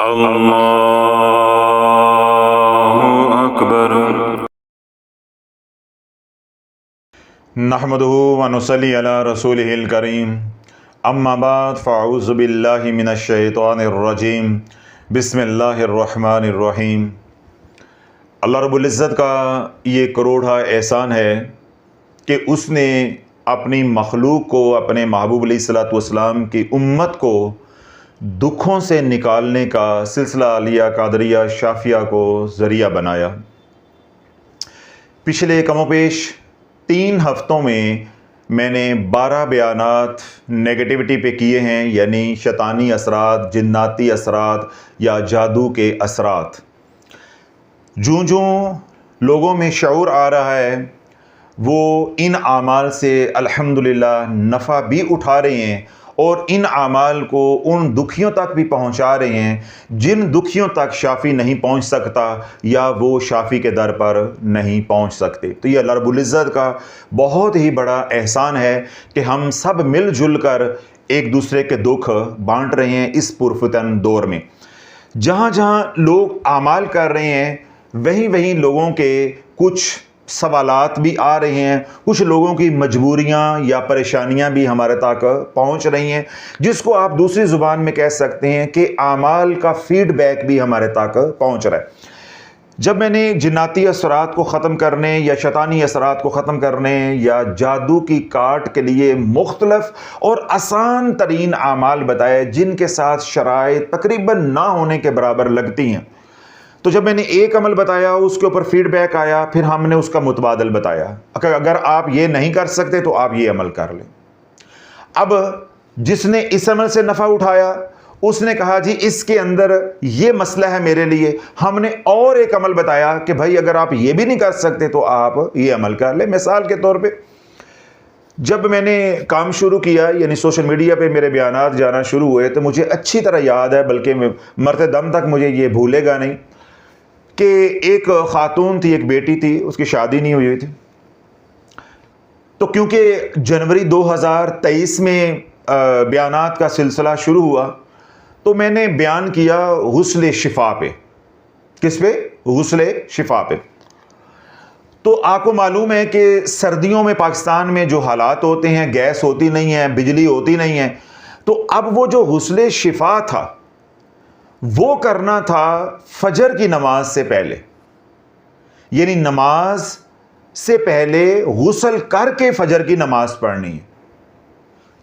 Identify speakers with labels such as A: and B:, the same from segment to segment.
A: अल्लाहु अकबर। नहमदुहु व नुसल्ली अला रसूलिहिल करीम। अम्मा बाद फ़अऊज़ु बिल्लाहि मिनश शैतानिर रजीम। बिस्मिल्लाहिर रहमानिर रहीम। अल्लाह रब्बुल इज़्ज़त का ये करोड़ा एहसान है कि उसने अपनी मखलूक को, अपने महबूब अलैहिस्सलातु वस्सलाम की उम्मत को दुखों से निकालने का सिलसिला आलिया कादरिया शाफिया को ज़रिया बनाया। पिछले कमोपेश 3 हफ्तों में मैंने 12 बयानात नेगेटिविटी पे किए हैं, यानी शैतानी असरात, जिन्नाती असरात या जादू के असरात। जूँ जूँ लोगों में शऊर आ रहा है वो इन आमाल से अल्हम्दुलिल्लाह नफ़ा भी उठा रहे हैं और इन आमाल को उन दुखियों तक भी पहुंचा रहे हैं जिन दुखियों तक शाफ़ी नहीं पहुंच सकता या वो शाफ़ी के दर पर नहीं पहुंच सकते। तो ये अल्लाह रब्बुल इज़्ज़त का बहुत ही बड़ा एहसान है कि हम सब मिलजुल कर एक दूसरे के दुख बांट रहे हैं इस पुरफितन दौर में। जहाँ जहाँ लोग आमाल कर रहे हैं वहीं वहीं लोगों के कुछ सवालात भी आ रहे हैं, कुछ लोगों की मजबूरियां या परेशानियां भी हमारे तक पहुंच रही हैं, जिसको आप दूसरी ज़ुबान में कह सकते हैं कि आमाल का फीडबैक भी हमारे तक पहुंच रहा है। जब मैंने जिन्नाती असरात को ख़त्म करने या शैतानी असरात को ख़त्म करने या जादू की काट के लिए मुख्तलफ और आसान तरीन आमाल बताए जिनके साथ शराइत तकरीबन ना होने के बराबर लगती हैं, तो जब मैंने एक अमल बताया उसके ऊपर फीडबैक आया, फिर हमने उसका मुतबादल बताया। अगर आप ये नहीं कर सकते तो आप ये अमल कर लें। अब जिसने इस अमल से नफ़ा उठाया उसने कहा जी इसके अंदर ये मसला है मेरे लिए। हमने और एक अमल बताया कि भाई अगर आप ये भी नहीं कर सकते तो आप ये अमल कर ले। मिसाल के तौर पे जब मैंने काम शुरू किया, यानी सोशल मीडिया पे मेरे बयानात जाना शुरू हुए, तो मुझे अच्छी तरह याद है, बल्कि मरते दम तक मुझे ये भूलेगा नहीं कि एक खातून थी, एक बेटी थी, उसकी शादी नहीं हुई थी। तो क्योंकि जनवरी 2023 में बयानात का सिलसिला शुरू हुआ तो मैंने बयान किया गुस्ल शिफा पे। किस पे? गुस्ल शिफा पे। तो आपको मालूम है कि सर्दियों में पाकिस्तान में जो हालात होते हैं, गैस होती नहीं है, बिजली होती नहीं है, तो अब वो जो गुस्ल शिफा था वो करना था फजर की नमाज से पहले, यानी नमाज से पहले गुस्ल करके फजर की नमाज पढ़नी है।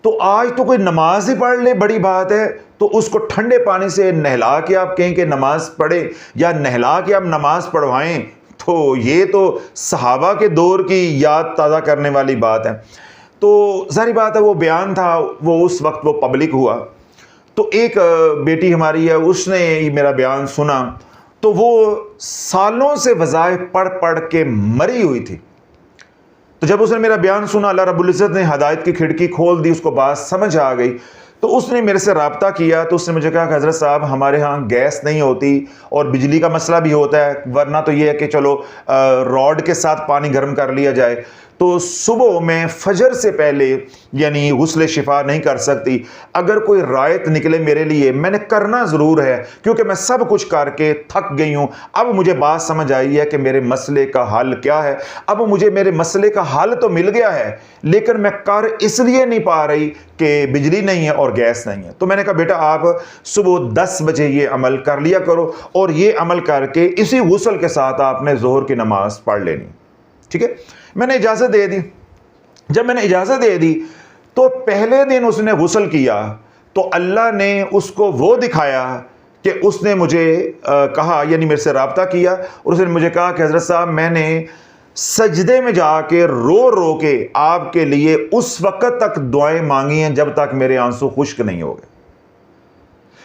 A: तो आज तो कोई नमाज ही पढ़ ले बड़ी बात है, तो उसको ठंडे पानी से नहला के आप कहें कि नमाज पढ़े या नहला के आप नमाज पढ़वाएं, तो ये तो सहाबा के दौर की याद ताज़ा करने वाली बात है। तो सारी बात है, वो बयान था, वो उस वक्त वो पब्लिक हुआ। तो एक बेटी हमारी है, उसने मेरा बयान सुना तो वो सालों से वज़ाइफ पढ़ पढ़ के मरी हुई थी। तो जब उसने मेरा बयान सुना, अल्लाह रब्बुल इज़्ज़त ने हिदायत की खिड़की खोल दी, उसको बात समझ आ गई, तो उसने मेरे से रब्ता किया। तो उसने मुझे कहा कि हज़रत साहब हमारे यहाँ गैस नहीं होती और बिजली का मसला भी होता है, वरना तो ये है कि चलो रॉड के साथ पानी गर्म कर लिया जाए। तो सुबह में फजर से पहले यानी गुस्ल शिफा नहीं कर सकती। अगर कोई रायत निकले मेरे लिए, मैंने करना ज़रूर है क्योंकि मैं सब कुछ करके थक गई हूँ। अब मुझे बात समझ आई है कि मेरे मसले का हल क्या है। अब मुझे मेरे मसले का हल तो मिल गया है, लेकिन मैं कर इसलिए नहीं पा रही कि बिजली नहीं है और गैस नहीं है। तो मैंने कहा बेटा आप सुबह 10 बजे ये अमल कर लिया करो और ये अमल करके इसी गुस्ल के साथ आपने ज़ोहर की नमाज पढ़ लेनी। ठीक है, मैंने इजाज़त दे दी। जब मैंने इजाज़त दे दी तो पहले दिन उसने गुस्ल किया तो अल्लाह ने उसको वो दिखाया कि उसने मुझे कहा, यानी मेरे से रब्ता किया और उसने मुझे कहा कि हज़रत साहब मैंने सजदे में जाके रो रो के आपके लिए उस वक़्त तक दुआएं मांगी हैं जब तक मेरे आंसू खुश्क नहीं हो गए,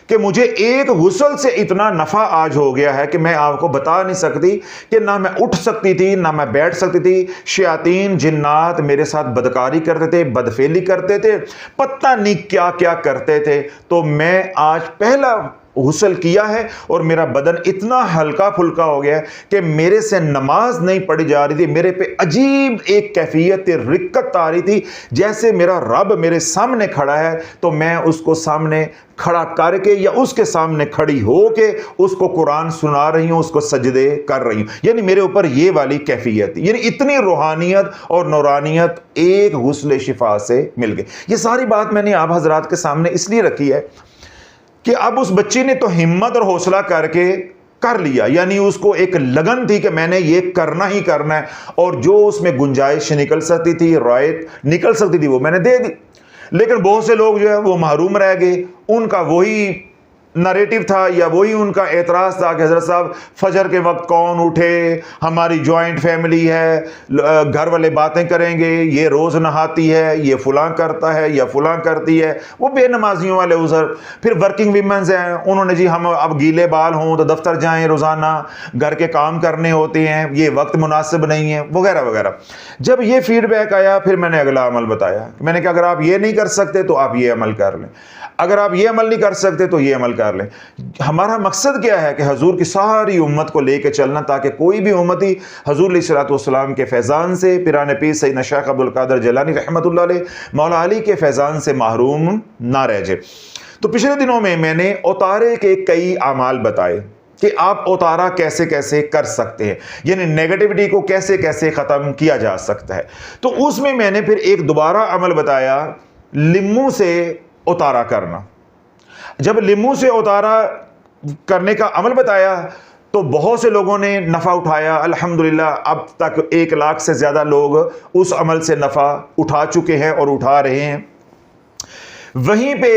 A: कि मुझे एक गुस्ल से इतना नफ़ा आज हो गया है कि मैं आपको बता नहीं सकती कि ना मैं उठ सकती थी ना मैं बैठ सकती थी। शयातीन जिन्नात मेरे साथ बदकारी करते थे, बदफेली करते थे, पता नहीं क्या क्या करते थे। तो मैं आज पहला गुस्ल किया है और मेरा बदन इतना हल्का फुल्का हो गया कि मेरे से नमाज नहीं पढ़ी जा रही थी। मेरे पे अजीब एक कैफियत रिक्कत आ रही थी, जैसे मेरा रब मेरे सामने खड़ा है तो मैं उसको सामने खड़ा करके या उसके सामने खड़ी होके उसको कुरान सुना रही हूं, उसको सजदे कर रही हूं। यानी मेरे ऊपर ये वाली कैफियत, यानी इतनी रूहानियत और नूरानियत एक गुस्ल शिफा से मिल गई। ये सारी बात मैंने आप हजरात के सामने इसलिए रखी है कि अब उस बच्ची ने तो हिम्मत और हौसला करके कर लिया, यानी उसको एक लगन थी कि मैंने ये करना ही करना है, और जो उसमें गुंजाइश निकल सकती थी, रायत निकल सकती थी, वो मैंने दे दी। लेकिन बहुत से लोग जो है वो महरूम रह गए। उनका वही नरेटिव था या वही उनका एतराज़ था कि हज़रत साहब फजर के वक्त कौन उठे, हमारी जॉइंट फैमिली है, घर वाले बातें करेंगे, ये रोज़ नहाती है, ये फ़लाँ करता है या फ़लाँ करती है, वो बेनमाजियों वाले उज़र। फिर वर्किंग वीमेंस हैं, उन्होंने जी हम अब गीले बाल हों तो दफ्तर जाएं, रोज़ाना घर के काम करने होते हैं, ये वक्त मुनासिब नहीं है, वगैरह वगैरह। जब ये फीडबैक आया फिर मैंने अगला अमल बताया। मैंने कहा अगर आप ये नहीं कर सकते तो आप ये अमल कर लें, अगर आप ये अमल नहीं कर सकते तो ये अमल कर लें। हमारा मकसद क्या है कि हजूर की सारी उम्मत को लेकर चलना, ताकि कोई भी उम्मती हजूर अलैहिस्सलाम के फैज़ान से, पिराने पीर सैयदना शेख अब्दुल कादिर जिलानी रहमतुल्लाह अलैह, मौला अली के फैज़ान से महरूम ना रह जाए। तो पिछले दिनों में मैंने उतारे के कई अमाल बताए कि आप उतारा कैसे कैसे कर सकते हैं, यानी नेगेटिविटी को कैसे कैसे ख़त्म किया जा सकता है। तो उसमें मैंने फिर एक दोबारा अमल बताया, लिम्बू से उतारा करना। जब लिम्बू से उतारा करने का अमल बताया तो बहुत से लोगों ने नफ़ा उठाया। अल्हम्दुलिल्लाह अब तक 1 लाख से ज़्यादा लोग उस अमल से नफ़ा उठा चुके हैं और उठा रहे हैं। वहीं पे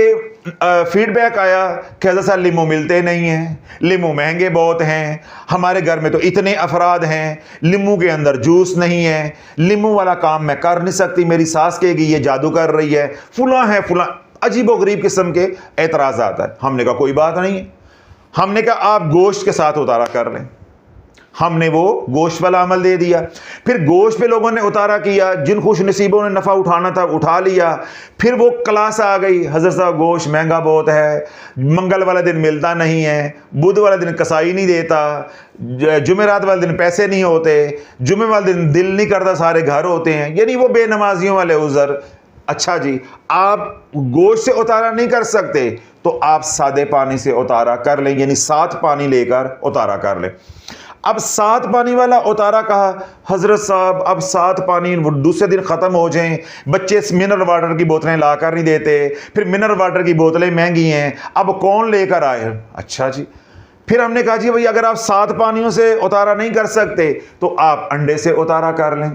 A: फीडबैक आया कि हज़रत साहब लिम्बू मिलते नहीं हैं, लिम्बू महंगे बहुत हैं, हमारे घर में तो इतने अफराद हैं, लिम्बू के अंदर जूस नहीं है, लिम्बू वाला काम मैं कर नहीं सकती, मेरी सास कहेगी ये जादू कर रही है, फुलां है फुलां, अजीबो गरीब किस्म के एतराज़ आता है। हमने कहा कोई बात नहीं है, हमने कहा आप गोश्त के साथ उतारा कर लें। हमने वो गोश्त वाला अमल दे दिया। फिर गोश्त पे लोगों ने उतारा किया, जिन खुश नसीबों ने नफ़ा उठाना था उठा लिया। फिर वो क्लास आ गई, हज़रत साहब गोश्त महंगा बहुत है, मंगल वाला दिन मिलता नहीं है, बुध वाला दिन कसाई नहीं देता, जुमेरात वाले दिन पैसे नहीं होते, जुमे वाले दिन दिल नहीं करता, सारे घर होते हैं, यानी वो बेनमाजियों वाले उज़र। अच्छा जी, आप गोश्त से उतारा नहीं कर सकते तो आप सादे पानी से उतारा कर लें, यानी 7 पानी लेकर उतारा कर लें। अब 7 पानी वाला उतारा कहा, हज़रत साहब अब 7 पानी दूसरे दिन ख़त्म हो जाएं, बच्चे मिनरल वाटर की बोतलें ला कर नहीं देते, फिर मिनरल वाटर की बोतलें महंगी हैं, अब कौन लेकर आए। अच्छा जी, फिर हमने कहा जी भाई अगर आप 7 पानियों से उतारा नहीं कर सकते तो आप अंडे से उतारा कर लें।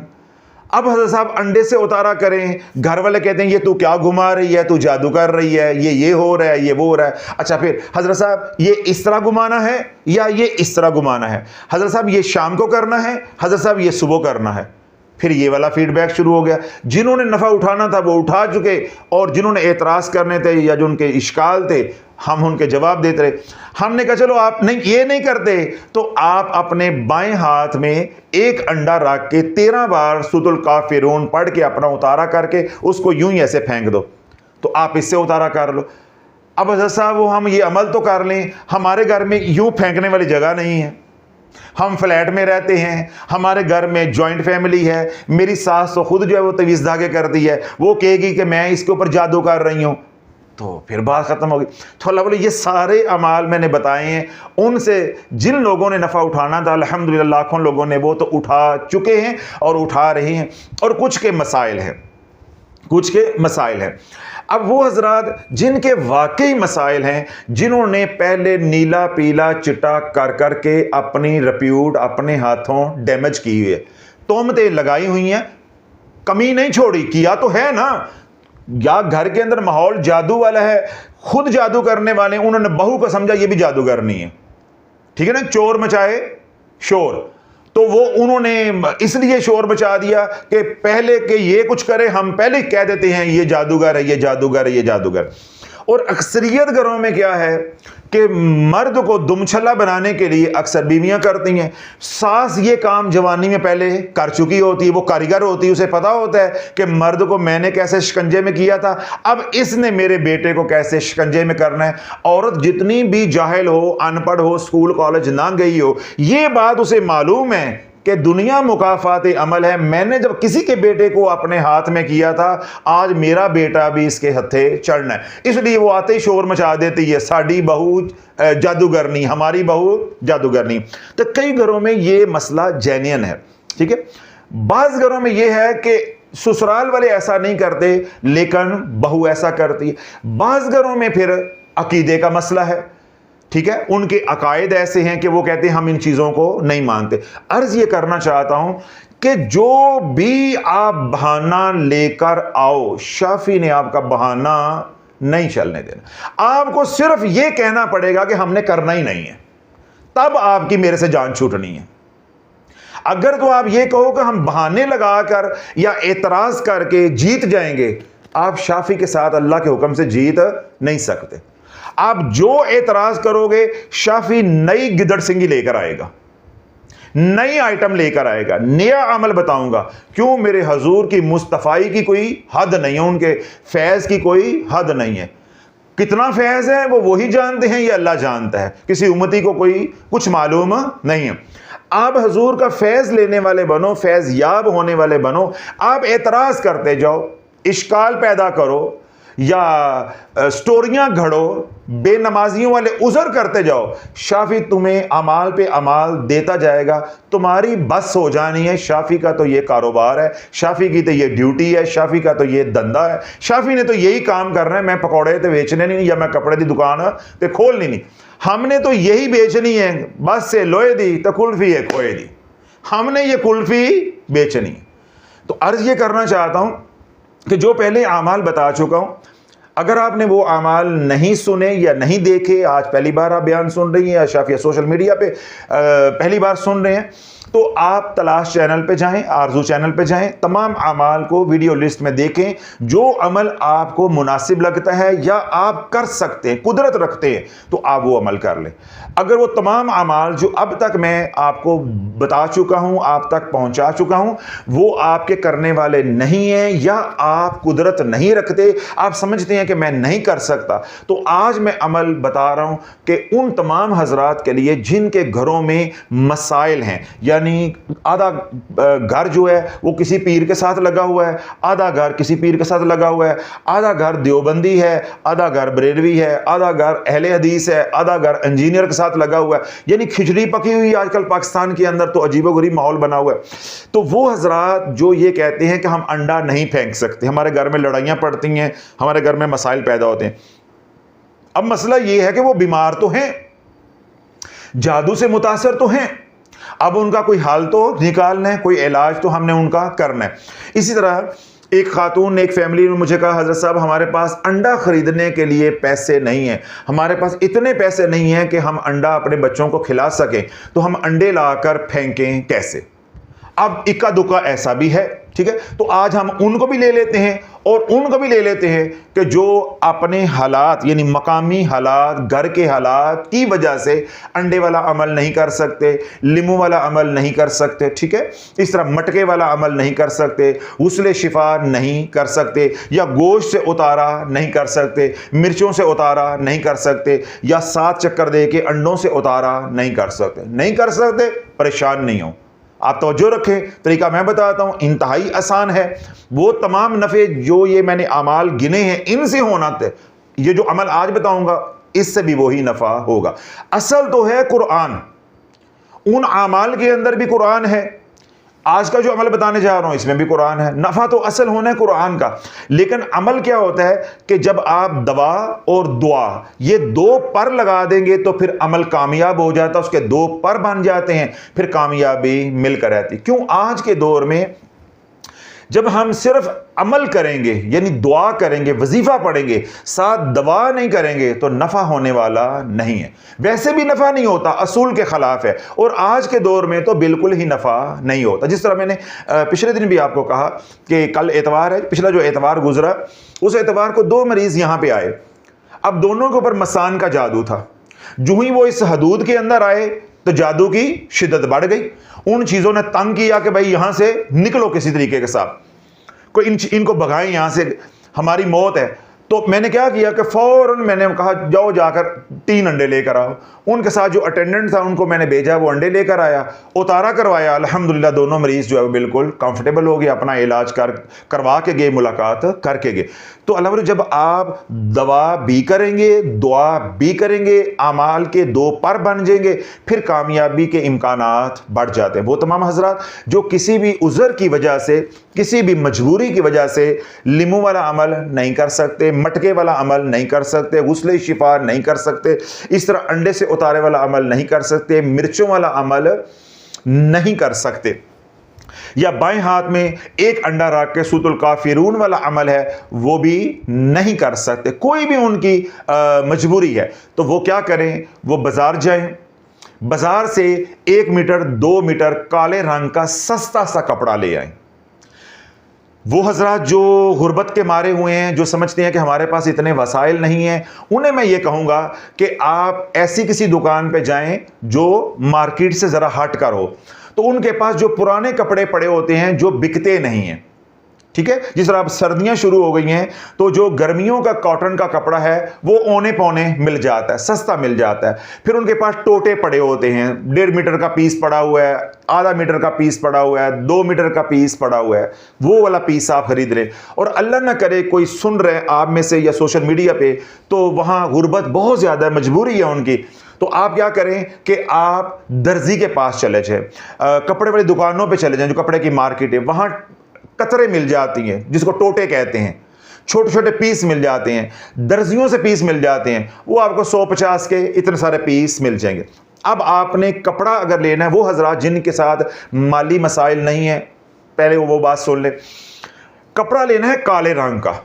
A: अब हज़रत साहब अंडे से उतारा करें, घर वाले कहते हैं ये तू क्या घुमा रही है, तू जादू कर रही है, ये हो रहा है, ये वो हो रहा है। अच्छा फिर हज़रत साहब ये इस तरह घुमाना है या ये इस तरह घुमाना है, हज़रत साहब ये शाम को करना है, हज़रत साहब ये सुबह करना है। फिर ये वाला फीडबैक शुरू हो गया। जिन्होंने नफ़ा उठाना था वो उठा चुके, और जिन्होंने एतराज़ करने थे या जो उनके इश्काल थे हम उनके जवाब देते रहे। हमने कहा चलो आप नहीं ये नहीं करते तो आप अपने बाएं हाथ में एक अंडा रख के 13 बार सूरतुल काफिरून पढ़ के अपना उतारा करके उसको यूं ही ऐसे फेंक दो, तो आप इससे उतारा कर लो। अब हज़रत साहब वो हम ये अमल तो कर लें, हमारे घर में यूं फेंकने वाली जगह नहीं है, हम फ्लैट में रहते हैं, हमारे घर में जॉइंट फैमिली है, मेरी सास तो खुद जो है वो तवीज़ धागे करती है, वो कहेगी कि मैं इसके ऊपर जादू कर रही हूँ, तो फिर बात ख़त्म होगी। तो अल्लाह बोले ये सारे अमाल मैंने बताए हैं, उनसे जिन लोगों ने नफ़ा उठाना था अल्हम्दुलिल्लाह लाखों लोगों ने वो तो उठा चुके हैं और उठा रहे हैं। और कुछ के मसाइल हैं, कुछ के मसाइल हैं। अब वो हजरात जिनके वाकई मसाइल हैं, जिन्होंने पहले नीला पीला चिट्टा कर कर के अपनी रिप्यूट अपने हाथों डैमेज की हुई है, तोहमतें लगाई हुई हैं, कमी नहीं छोड़ी, किया तो है ना, या घर के अंदर माहौल जादू वाला है, खुद जादू करने वाले, उन्होंने बहू को समझा ये भी जादूगरनी है, ठीक है ना, चोर मचाए शोर, तो वो उन्होंने इसलिए शोर मचा दिया कि पहले के ये कुछ करे हम पहले कह देते हैं ये जादूगर है, ये जादूगर है, ये जादूगर। और अक्सरियत घरों में क्या है कि मर्द को दुमछल्ला बनाने के लिए अक्सर बीवियां करती हैं। सास ये काम जवानी में पहले कर चुकी होती है, वो कारीगर होती है, उसे पता होता है कि मर्द को मैंने कैसे शिकंजे में किया था, अब इसने मेरे बेटे को कैसे शिकंजे में करना है। औरत जितनी भी जाहिल हो, अनपढ़ हो, स्कूल कॉलेज ना गई हो, ये बात उसे मालूम है कि दुनिया मुकाफात अमल है। मैंने जब किसी के बेटे को अपने हाथ में किया था, आज मेरा बेटा भी इसके हथे चढ़ना है। इसलिए वो आते ही शोर मचा देती है, साड़ी बहू जादूगरनी, हमारी बहू जादूगरनी। तो कई घरों में ये मसला जेन्युइन है, ठीक है। बाज़ घरों में ये है कि ससुराल वाले ऐसा नहीं करते लेकिन बहू ऐसा करती है। बाज़ घरों में फिर अकीदे का मसला है, ठीक है, उनके अकायद ऐसे हैं कि वो कहते हैं हम इन चीज़ों को नहीं मानते। अर्ज ये करना चाहता हूं कि जो भी आप बहाना लेकर आओ, शाफी ने आपका बहाना नहीं चलने देना। आपको सिर्फ ये कहना पड़ेगा कि हमने करना ही नहीं है, तब आपकी मेरे से जान छूटनी है। अगर तो आप ये कहो कि हम बहाने लगाकर या एतराज करके जीत जाएंगे, आप शाफी के साथ अल्लाह के हुक्म से जीत नहीं सकते। आप जो एतराज करोगे, शाफी नई गिदड़ सिंगी लेकर आएगा, नई आइटम लेकर आएगा, नया अमल बताऊंगा। क्यों? मेरे हजूर की मुस्तफाई की कोई हद नहीं है, उनके फैज की कोई हद नहीं है। कितना फैज है वो वही जानते हैं, ये अल्लाह जानता है, किसी उम्मती को कोई कुछ मालूम नहीं है। आप हजूर का फैज लेने वाले बनो, फैज याब होने वाले बनो। आप एतराज करते जाओ, इश्काल पैदा करो या स्टोरियां घड़ो, बेनमाजियों वाले उज़र करते जाओ, शाफी तुम्हें अमाल पे अमाल देता जाएगा। तुम्हारी बस हो जानी है। शाफी का तो ये कारोबार है, शाफी की तो ये ड्यूटी है, शाफी का तो ये धंधा है, शाफी ने तो यही काम करना है। मैं पकौड़े तो बेचने नहीं या मैं कपड़े की दुकान तो खोलनी नहीं, हमने तो यही बेचनी है। बस से लोहे दी तो कुल्फी है खोए दी, हमने ये कुल्फी बेचनी है। तो अर्ज ये करना चाहता हूं कि जो पहले आमाल बता चुका हूं, अगर आपने वो आमाल नहीं सुने या नहीं देखे, आज पहली बार आप बयान सुन रही हैं या शाफिया सोशल मीडिया पे पहली बार सुन रहे हैं, तो आप तलाश चैनल पे जाएं, आरजू चैनल पे जाएं, तमाम अमाल को वीडियो लिस्ट में देखें। जो अमल आपको मुनासिब लगता है या आप कर सकते हैं, कुदरत रखते हैं, तो आप वो अमल कर लें। अगर वो तमाम अमाल जो अब तक मैं आपको बता चुका हूं, आप तक पहुंचा चुका हूं, वो आपके करने वाले नहीं हैं या आप कुदरत नहीं रखते, आप समझते हैं कि मैं नहीं कर सकता, तो आज मैं अमल बता रहा हूं कि उन तमाम हजरात के लिए जिनके घरों में मसाइल हैं, यानी आधा घर जो है वो किसी पीर के साथ लगा हुआ है, आधा घर किसी पीर के साथ लगा हुआ है, आधा घर देवबंदी है, आधा घर बरेलवी है, आधा घर अहले हदीस है, आधा घर इंजीनियर के साथ लगा हुआ है, यानी खिचड़ी पकी हुई आजकल पाकिस्तान के अंदर तो अजीबोगरीब माहौल बना हुआ है। तो वो हजरात जो ये कहते हैं कि हम अंडा नहीं फेंक सकते, हमारे घर में लड़ाइयां पड़ती हैं, हमारे घर में मसाइल पैदा होते हैं। अब मसला ये है कि वो बीमार तो हैं, जादू से मुतासर तो हैं, अब उनका कोई हाल तो निकालना है, कोई इलाज तो हमने उनका करना है। इसी तरह एक खातून ने, एक फैमिली ने मुझे कहा, हज़रत साहब हमारे पास अंडा खरीदने के लिए पैसे नहीं हैं, हमारे पास इतने पैसे नहीं हैं कि हम अंडा अपने बच्चों को खिला सकें, तो हम अंडे लाकर फेंकें कैसे। अब इक्का दुक्का ऐसा भी है, ठीक है, तो आज हम उनको भी ले लेते हैं और उनको भी ले लेते हैं कि जो अपने हालात यानी मकामी हालात, घर के हालात की वजह से अंडे वाला अमल नहीं कर सकते, लीमू वाला अमल नहीं कर सकते, ठीक है, इस तरह मटके वाला अमल नहीं कर सकते, हुस्ले शिफा नहीं कर सकते, या गोश्त से उतारा नहीं कर सकते, मिर्चों से उतारा नहीं कर सकते, या 7 चक्कर दे के अंडों से उतारा नहीं कर सकते, परेशान नहीं हो। आप तवज्जो रखें, तरीका मैं बताता हूं, इंतहाई आसान है। वो तमाम नफ़े जो ये मैंने अमाल गिने हैं, इनसे होना थे, ये जो अमल आज बताऊंगा इससे भी वही नफ़ा होगा। असल तो है कुरान, उन अमाल के अंदर भी कुरान है, आज का जो अमल बताने जा रहा हूं इसमें भी कुरान है। नफ़ा तो असल होना है कुरान का, लेकिन अमल क्या होता है कि जब आप दवा और दुआ ये 2 पर लगा देंगे तो फिर अमल कामयाब हो जाता है, उसके 2 पर बन जाते हैं, फिर कामयाबी मिलकर रहती। क्यों? आज के दौर में जब हम सिर्फ अमल करेंगे यानी दुआ करेंगे, वजीफा पढ़ेंगे, साथ दवा नहीं करेंगे, तो नफ़ा होने वाला नहीं है। वैसे भी नफ़ा नहीं होता, असूल के ख़िलाफ़ है, और आज के दौर में तो बिल्कुल ही नफ़ा नहीं होता। जिस तरह मैंने पिछले दिन भी आपको कहा कि कल एतवार है, पिछला जो एतवार गुजरा उस एतवार को 2 मरीज़ यहाँ पे आए। अब दोनों के ऊपर मसान का जादू था। जो ही वो इस हदूद के अंदर आए तो जादू की शिद्दत बढ़ गई। उन चीजों ने तंग किया कि भाई यहां से निकलो किसी तरीके के साथ, कोई इनको भगाएं यहां से, हमारी मौत है। तो मैंने क्या किया कि फौरन मैंने कहा जाओ जाकर 3 अंडे लेकर आओ। उनके साथ जो अटेंडेंट था उनको मैंने भेजा, वो अंडे लेकर आया, उतारा करवाया। अल्हम्दुलिल्लाह दोनों मरीज जो है वो बिल्कुल कंफर्टेबल हो गए, अपना इलाज करवा के गए, मुलाकात करके गए। तो अल्लाह, जब आप दवा भी करेंगे, दुआ भी करेंगे, अमाल के 2 पर बन जाएंगे, फिर कामयाबी के इम्कानात बढ़ जाते हैं। वो तमाम हजरात जो किसी भी उज़र की वजह से, किसी भी मजबूरी की वजह से लिमू वाला अमल नहीं कर सकते, मटके वाला अमल नहीं कर सकते, गुस्ले शिफा नहीं कर सकते, इस तरह अंडे से उतारे वाला अमल नहीं कर सकते, मिर्चों वाला अमल नहीं कर सकते, या बाएं हाथ में एक अंडा रख के सूतुल काफिरून वाला अमल है वो भी नहीं कर सकते, कोई भी उनकी मजबूरी है, तो वो क्या करें, वो बाजार जाएं, बाजार से 1 मीटर 2 मीटर काले रंग का सस्ता सा कपड़ा ले आएं। वो हजरात जो गुर्बत के मारे हुए हैं, जो समझते हैं कि हमारे पास इतने वसाइल नहीं हैं, उन्हें मैं ये कहूँगा कि आप ऐसी किसी दुकान पे जाएं जो मार्केट से ज़रा हट कर हो। तो उनके पास जो पुराने कपड़े पड़े होते हैं जो बिकते नहीं हैं, ठीक है, जिस तरह अब सर्दियां शुरू हो गई हैं तो जो गर्मियों का कॉटन का कपड़ा है वो औने पौने मिल जाता है, सस्ता मिल जाता है। फिर उनके पास टोटे पड़े होते हैं, 1.5 मीटर का पीस पड़ा हुआ है, आधा मीटर का पीस पड़ा हुआ है, 2 मीटर का पीस पड़ा हुआ है, वो वाला पीस आप खरीद लें। और अल्लाह ना करे कोई सुन रहे आप में से या सोशल मीडिया पे, तो वहाँ गुर्बत बहुत ज़्यादा है, मजबूरी है उनकी, तो आप क्या करें कि आप दर्जी के पास चले जाएं, कपड़े वाली दुकानों पे चले जाएं, जो कपड़े की मार्केट है, वहाँ कतरे मिल जाती हैं जिसको टोटे कहते हैं, छोटे छोटे पीस मिल जाते हैं, दर्जियों से पीस मिल जाते हैं, वो आपको 150 के इतने सारे पीस मिल जाएंगे। अब आपने कपड़ा अगर लेना है, वो हजरात जिनके साथ माली मसाइल नहीं है, पहले वो बात सुन ले, कपड़ा लेना है काले रंग का,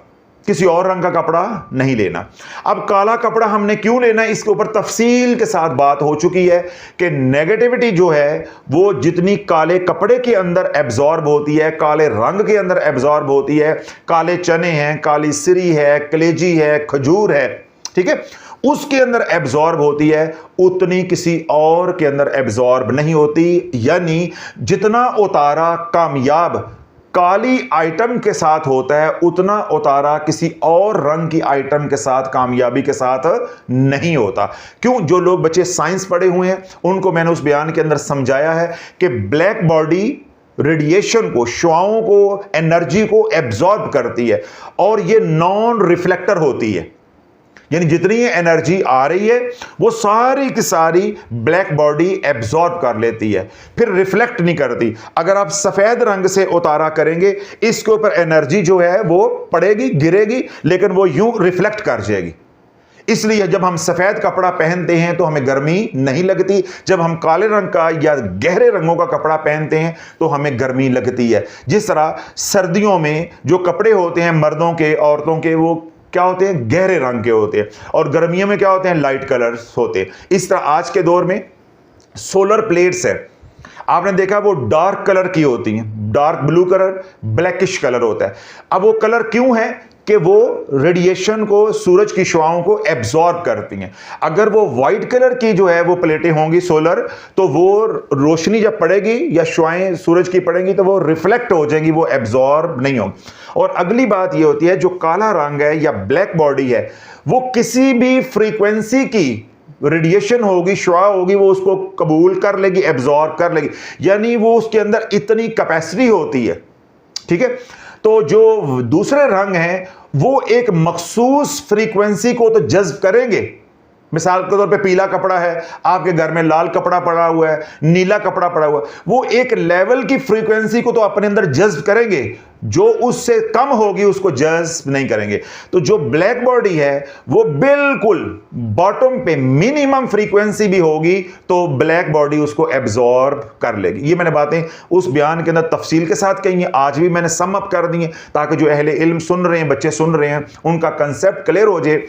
A: किसी और रंग का कपड़ा नहीं लेना। अब काला कपड़ा हमने क्यों लेना है, इसके ऊपर तफसील के साथ बात हो चुकी है कि नेगेटिविटी जो है वो जितनी काले कपड़े के अंदर एब्जॉर्ब होती है, काले रंग के अंदर एब्जॉर्ब होती है, काले चने हैं, काली सिरी है, कलेजी है, खजूर है, ठीक है, उसके अंदर एब्जॉर्ब होती है, उतनी किसी और के अंदर एब्जॉर्ब नहीं होती। यानी जितना उतारा कामयाब काली आइटम के साथ होता है, उतना उतारा किसी और रंग की आइटम के साथ, कामयाबी के साथ नहीं होता। क्यों? जो लोग बच्चे साइंस पढ़े हुए हैं उनको मैंने उस बयान के अंदर समझाया है कि ब्लैक बॉडी रेडिएशन को, शुआओं को, एनर्जी को एब्जॉर्ब करती है और ये नॉन रिफ्लेक्टर होती है, यानी जितनी ये एनर्जी आ रही है वो सारी की सारी ब्लैक बॉडी एब्जॉर्ब कर लेती है, फिर रिफ्लेक्ट नहीं करती। अगर आप सफेद रंग से उतारा करेंगे, इसके ऊपर एनर्जी जो है वो पड़ेगी, गिरेगी, लेकिन वो यूं रिफ्लेक्ट कर जाएगी। इसलिए जब हम सफेद कपड़ा पहनते हैं तो हमें गर्मी नहीं लगती, जब हम काले रंग का या गहरे रंगों का कपड़ा पहनते हैं तो हमें गर्मी लगती है। जिस तरह सर्दियों में जो कपड़े होते हैं मर्दों के, औरतों के, वो क्या होते हैं, गहरे रंग के होते हैं, और गर्मियों में क्या होते हैं, लाइट कलर्स होते हैं। इस तरह आज के दौर में सोलर प्लेट्स है, आपने देखा वो डार्क कलर की होती हैं, dark blue colour, blackish colour होता है। अब वो कलर क्यों है कि वो रेडिएशन को, सूरज की शुआओं को एब्जॉर्ब करती हैं। अगर वो वाइट कलर की जो है वो प्लेटें होंगी सोलर, तो वो रोशनी जब पड़ेगी या शुआएं सूरज की पड़ेंगी तो वो रिफ्लेक्ट हो जाएंगी, वो एब्जॉर्ब नहीं होंगी। और अगली बात ये होती है, जो काला रंग है या ब्लैक बॉडी है, वो किसी भी फ्रीक्वेंसी की रेडिएशन होगी, शुआ होगी, वो उसको कबूल कर लेगी, एब्जॉर्ब कर लेगी, यानी वो उसके अंदर इतनी कैपेसिटी होती है, ठीक है। तो जो दूसरे रंग हैं वो एक मखसूस फ्रीक्वेंसी को तो जज्ब करेंगे। मिसाल के तौर पे पीला कपड़ा है, आपके घर में लाल कपड़ा पड़ा हुआ है, नीला कपड़ा पड़ा हुआ है, वो एक लेवल की फ्रीक्वेंसी को तो अपने अंदर जज्ब करेंगे, जो उससे कम होगी उसको जज्ब नहीं करेंगे। तो जो ब्लैक बॉडी है वो बिल्कुल बॉटम पे मिनिमम फ्रीक्वेंसी भी होगी तो ब्लैक बॉडी उसको एब्जॉर्ब कर लेगी। ये मैंने बातें उस बयान के अंदर तफसील के साथ कही हैं, आज भी मैंने सम अप कर दी हैं ताकि जो अहले इल्म सुन रहे हैं, बच्चे सुन रहे हैं, उनका कंसेप्ट क्लियर हो जाए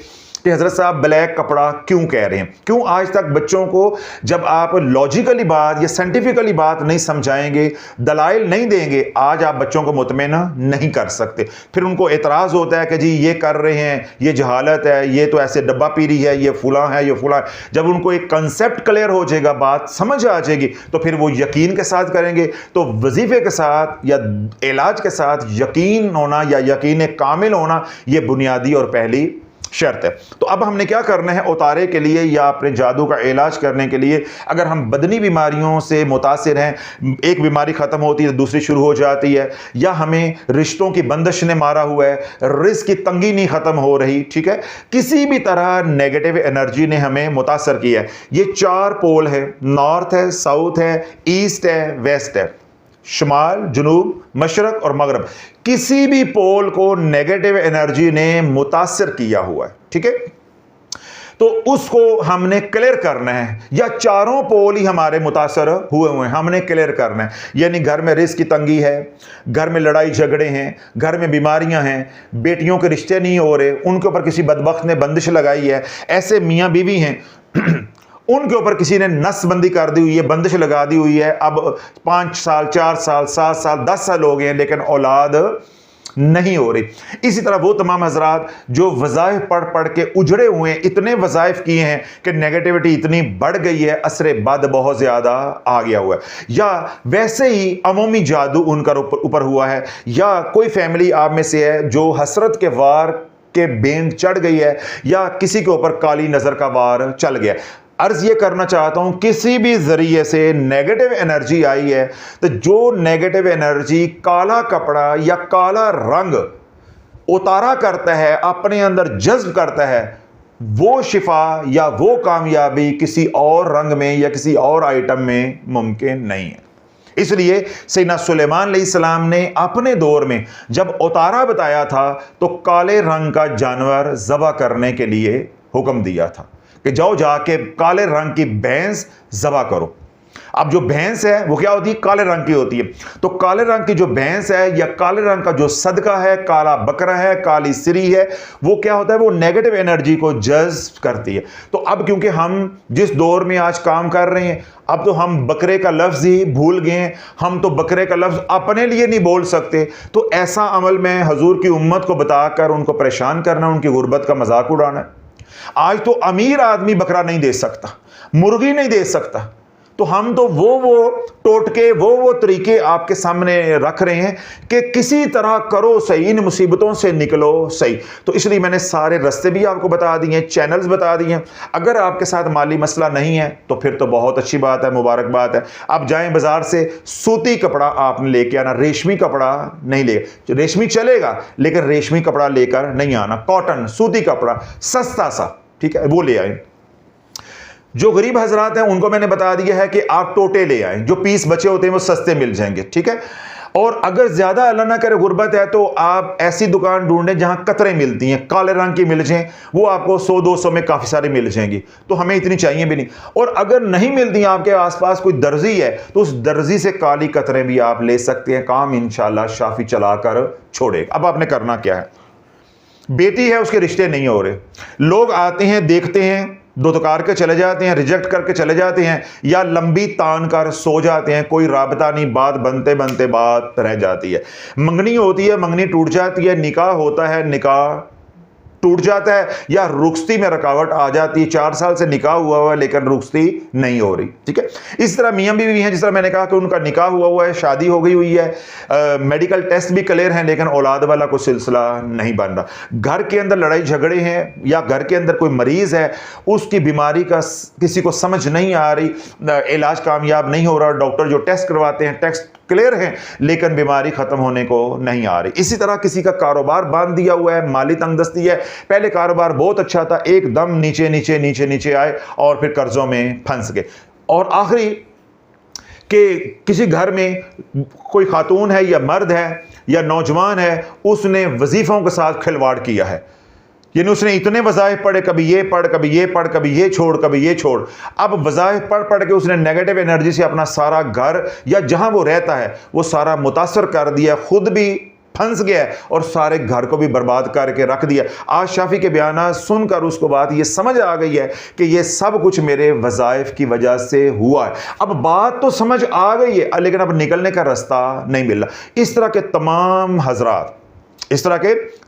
A: कि हज़रत साहब ब्लैक कपड़ा क्यों कह रहे हैं। क्यों आज तक बच्चों को जब आप लॉजिकली बात या साइंटिफिकली बात नहीं समझाएंगे, दलाइल नहीं देंगे, आज आप बच्चों को मुतमईन नहीं कर सकते। फिर उनको एतराज़ होता है कि जी ये कर रहे हैं, ये जहालत है, ये तो ऐसे डब्बा पीरी है, ये फुला है, ये फुला है। जब उनको एक कंसेप्ट क्लियर हो जाएगा, बात समझ आ जाएगी, तो फिर वो यकीन के साथ करेंगे। तो वजीफे के साथ या इलाज के साथ यकीन होना या यकीन कामिल होना, ये बुनियादी और पहली शर्त है। तो अब हमने क्या करना है, उतारे के लिए या अपने जादू का इलाज करने के लिए, अगर हम बदनी बीमारियों से मुतासिर हैं, एक बीमारी ख़त्म होती है तो दूसरी शुरू हो जाती है, या हमें रिश्तों की बंदिश ने मारा हुआ है, रिस्क की तंगी नहीं ख़त्म हो रही, ठीक है, किसी भी तरह नेगेटिव एनर्जी ने हमें मुतासर किया है। ये 4 पोल है, नॉर्थ है, साउथ है, ईस्ट है, वेस्ट है, शुमाल, जुनूब, मशरक और मगरब। किसी भी पोल को नेगेटिव एनर्जी ने मुतासर किया हुआ है, ठीक है, तो उसको हमने क्लियर करना है। या चारों पोल ही हमारे मुतासर हुए हैं, हमने क्लियर करना है। यानी घर में रिस्क की तंगी है, घर में लड़ाई झगड़े हैं, घर में बीमारियां हैं, बेटियों के रिश्ते नहीं हो रहे, उनके ऊपर किसी बदबख्त ने बंदिश लगाई है, ऐसे मियाँ बीवी हैं उनके ऊपर किसी ने नसबंदी कर दी हुई है, बंदिश लगा दी हुई है। अब 5 साल, 4 साल, 7 साल, 10 साल हो गए हैं, लेकिन औलाद नहीं हो रही। इसी तरह वो तमाम हजरात जो वज़ाइफ पढ़ पढ़ के उजड़े हुए हैं, इतने वज़ाइफ किए हैं कि नेगेटिविटी इतनी बढ़ गई है, असरे बद बहुत ज़्यादा आ गया हुआ है, या वैसे ही अमूमी जादू उनका ऊपर हुआ है, या कोई फैमिली आप में से है जो हसरत के वार के बेंद चढ़ गई है, या किसी के ऊपर काली नज़र का वार चल गया। अर्ज ये करना चाहता हूं, किसी भी जरिए से नेगेटिव एनर्जी आई है तो जो नेगेटिव एनर्जी काला कपड़ा या काला रंग उतारा करता है, अपने अंदर जज्ब करता है, वो शिफा या वो कामयाबी किसी और रंग में या किसी और आइटम में मुमकिन नहीं है। इसलिए सैयदना सुलेमान अलैहिस्सलाम ने अपने दौर में जब उतारा बताया था तो काले रंग का जानवर ज़बह करने के लिए हुक्म दिया था कि जाओ जाके काले रंग की भैंस ज़बह करो। अब जो भैंस है वो क्या होती है, काले रंग की होती है। तो काले रंग की जो भैंस है या काले रंग का जो सदका है, काला बकरा है, काली सिरी है, वो क्या होता है, वो नेगेटिव एनर्जी को जज्ब करती है। तो अब क्योंकि हम जिस दौर में आज काम कर रहे हैं, अब तो हम बकरे का लफ्ज़ ही भूल गए हैं, हम तो बकरे का लफ्ज़ अपने लिए नहीं बोल सकते। तो ऐसा अमल में हजूर की उम्मत को बताकर उनको परेशान करना, उनकी गुर्बत का मजाक उड़ाना। आज तो अमीर आदमी बकरा नहीं दे सकता, मुर्गी नहीं दे सकता, तो हम तो वो टोटके वो तरीके आपके सामने रख रहे हैं कि किसी तरह करो सही, इन मुसीबतों से निकलो सही। तो इसलिए मैंने सारे रास्ते भी आपको बता दिए, चैनल्स बता दिए। अगर आपके साथ माली मसला नहीं है तो फिर तो बहुत अच्छी बात है, मुबारक बात है। आप जाएं बाजार से, सूती कपड़ा आपने लेके आना, रेशमी कपड़ा नहीं ले, रेशमी चलेगा लेकिन रेशमी कपड़ा लेकर नहीं आना, कॉटन सूती कपड़ा सस्ता सा, ठीक है, वो ले आए। जो गरीब हजरात हैं उनको मैंने बता दिया है कि आप टोटे ले आएं, जो पीस बचे होते हैं वो सस्ते मिल जाएंगे, ठीक है। और अगर ज्यादा अल्लाह ना करे गुर्बत है तो आप ऐसी दुकान ढूंढें जहां कतरे मिलती हैं, काले रंग की मिल जाएं, वो आपको 100-200 में काफी सारी मिल जाएंगी, तो हमें इतनी चाहिए भी नहीं। और अगर नहीं मिलती, आपके आसपास कोई दर्जी है तो उस दर्जी से काली कतरे भी आप ले सकते हैं, काम इंशाल्लाह शाफी चलाकर छोड़ेगा। अब आपने करना क्या है, बेटी है उसके रिश्ते नहीं हो रहे, लोग आते हैं देखते हैं, दुत्कार के चले जाते हैं, रिजेक्ट करके चले जाते हैं, या लंबी तान कर सो जाते हैं, कोई राबता नहीं, बात बनते बनते बात रह जाती है, मंगनी होती है, मंगनी टूट जाती है, निकाह होता है, निकाह टूट जाता है, या रुखसती में रुकावट आ जाती है। 4 साल से निकाह हुआ है लेकिन रुखसती नहीं हो रही, ठीक है। इस तरह मियाँ बीवी हैं, जिस तरह मैंने कहा कि उनका निकाह हुआ है, शादी हो गई हुई है, मेडिकल टेस्ट भी क्लियर हैं, लेकिन औलाद वाला कोई सिलसिला नहीं बन रहा। घर के अंदर लड़ाई झगड़े हैं, या घर के अंदर कोई मरीज है, उसकी बीमारी का किसी को समझ नहीं आ रही, इलाज कामयाब नहीं हो रहा, डॉक्टर जो टेस्ट करवाते हैं टेस्ट क्लियर हैं लेकिन बीमारी खत्म होने को नहीं आ रही। इसी तरह किसी का कारोबार बांध दिया हुआ है, माली तंगदस्ती है, पहले कारोबार बहुत अच्छा था, एकदम नीचे नीचे नीचे नीचे आए और फिर कर्जों में फंस गए। और आखिरी कि किसी घर में कोई खातून है या मर्द है या नौजवान है, उसने वजीफों के साथ खिलवाड़ किया है, यानी उसने इतने वज़ाइफ पढ़े, कभी ये पढ़, कभी ये पढ़, कभी ये छोड़, कभी ये छोड़। अब वज़ाइफ पढ़ पढ़ के उसने नेगेटिव एनर्जी से अपना सारा घर या जहां वो रहता है वो सारा मुतासर कर दिया, खुद भी फंस गया है और सारे घर को भी बर्बाद करके रख दिया। आज शाफी के बयान सुनकर उसको बात ये समझ आ गई है कि ये सब कुछ मेरे वज़ाइफ की वजह से हुआ है। अब बात तो समझ आ गई है, लेकिन अब निकलने का रास्ता नहीं मिल रहा। इस तरह के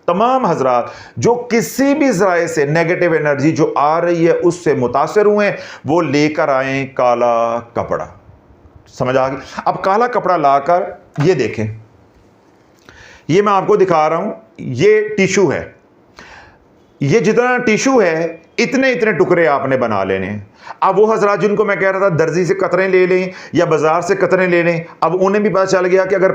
A: तमाम हजरात जो किसी भी ज़राए से नेगेटिव एनर्जी जो आ रही है उससे मुतासर हुए हैं, वो लेकर आए काला कपड़ा। समझ आ गई? अब काला कपड़ा लाकर ये देखें, ये मैं आपको दिखा रहा हूं, ये टिश्यू है। ये जितना टिश्यू है इतने इतने टुकड़े आपने बना लेने हैं। अब वो हजरात जिनको मैं कह रहा था दर्जी से कतरें ले लें या बाजार से कतरें ले लें, अब उन्हें भी पता चल गया कि अगर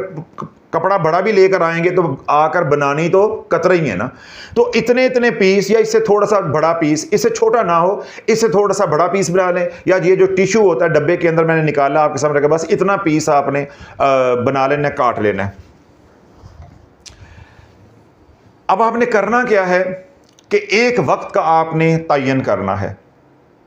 A: कपड़ा बड़ा भी लेकर आएंगे तो आकर बनानी तो कतरे ही है ना। तो इतने इतने पीस या इससे थोड़ा सा बड़ा पीस, इससे छोटा ना हो, इससे थोड़ा सा बड़ा पीस बना लें। या ये जो टिश्यू होता है डब्बे के अंदर मैंने निकाला आपके सामने रखा, बस इतना पीस आपने बना लेना, काट लेना है। अब आपने करना क्या है कि एक वक्त का आपने तयन करना है।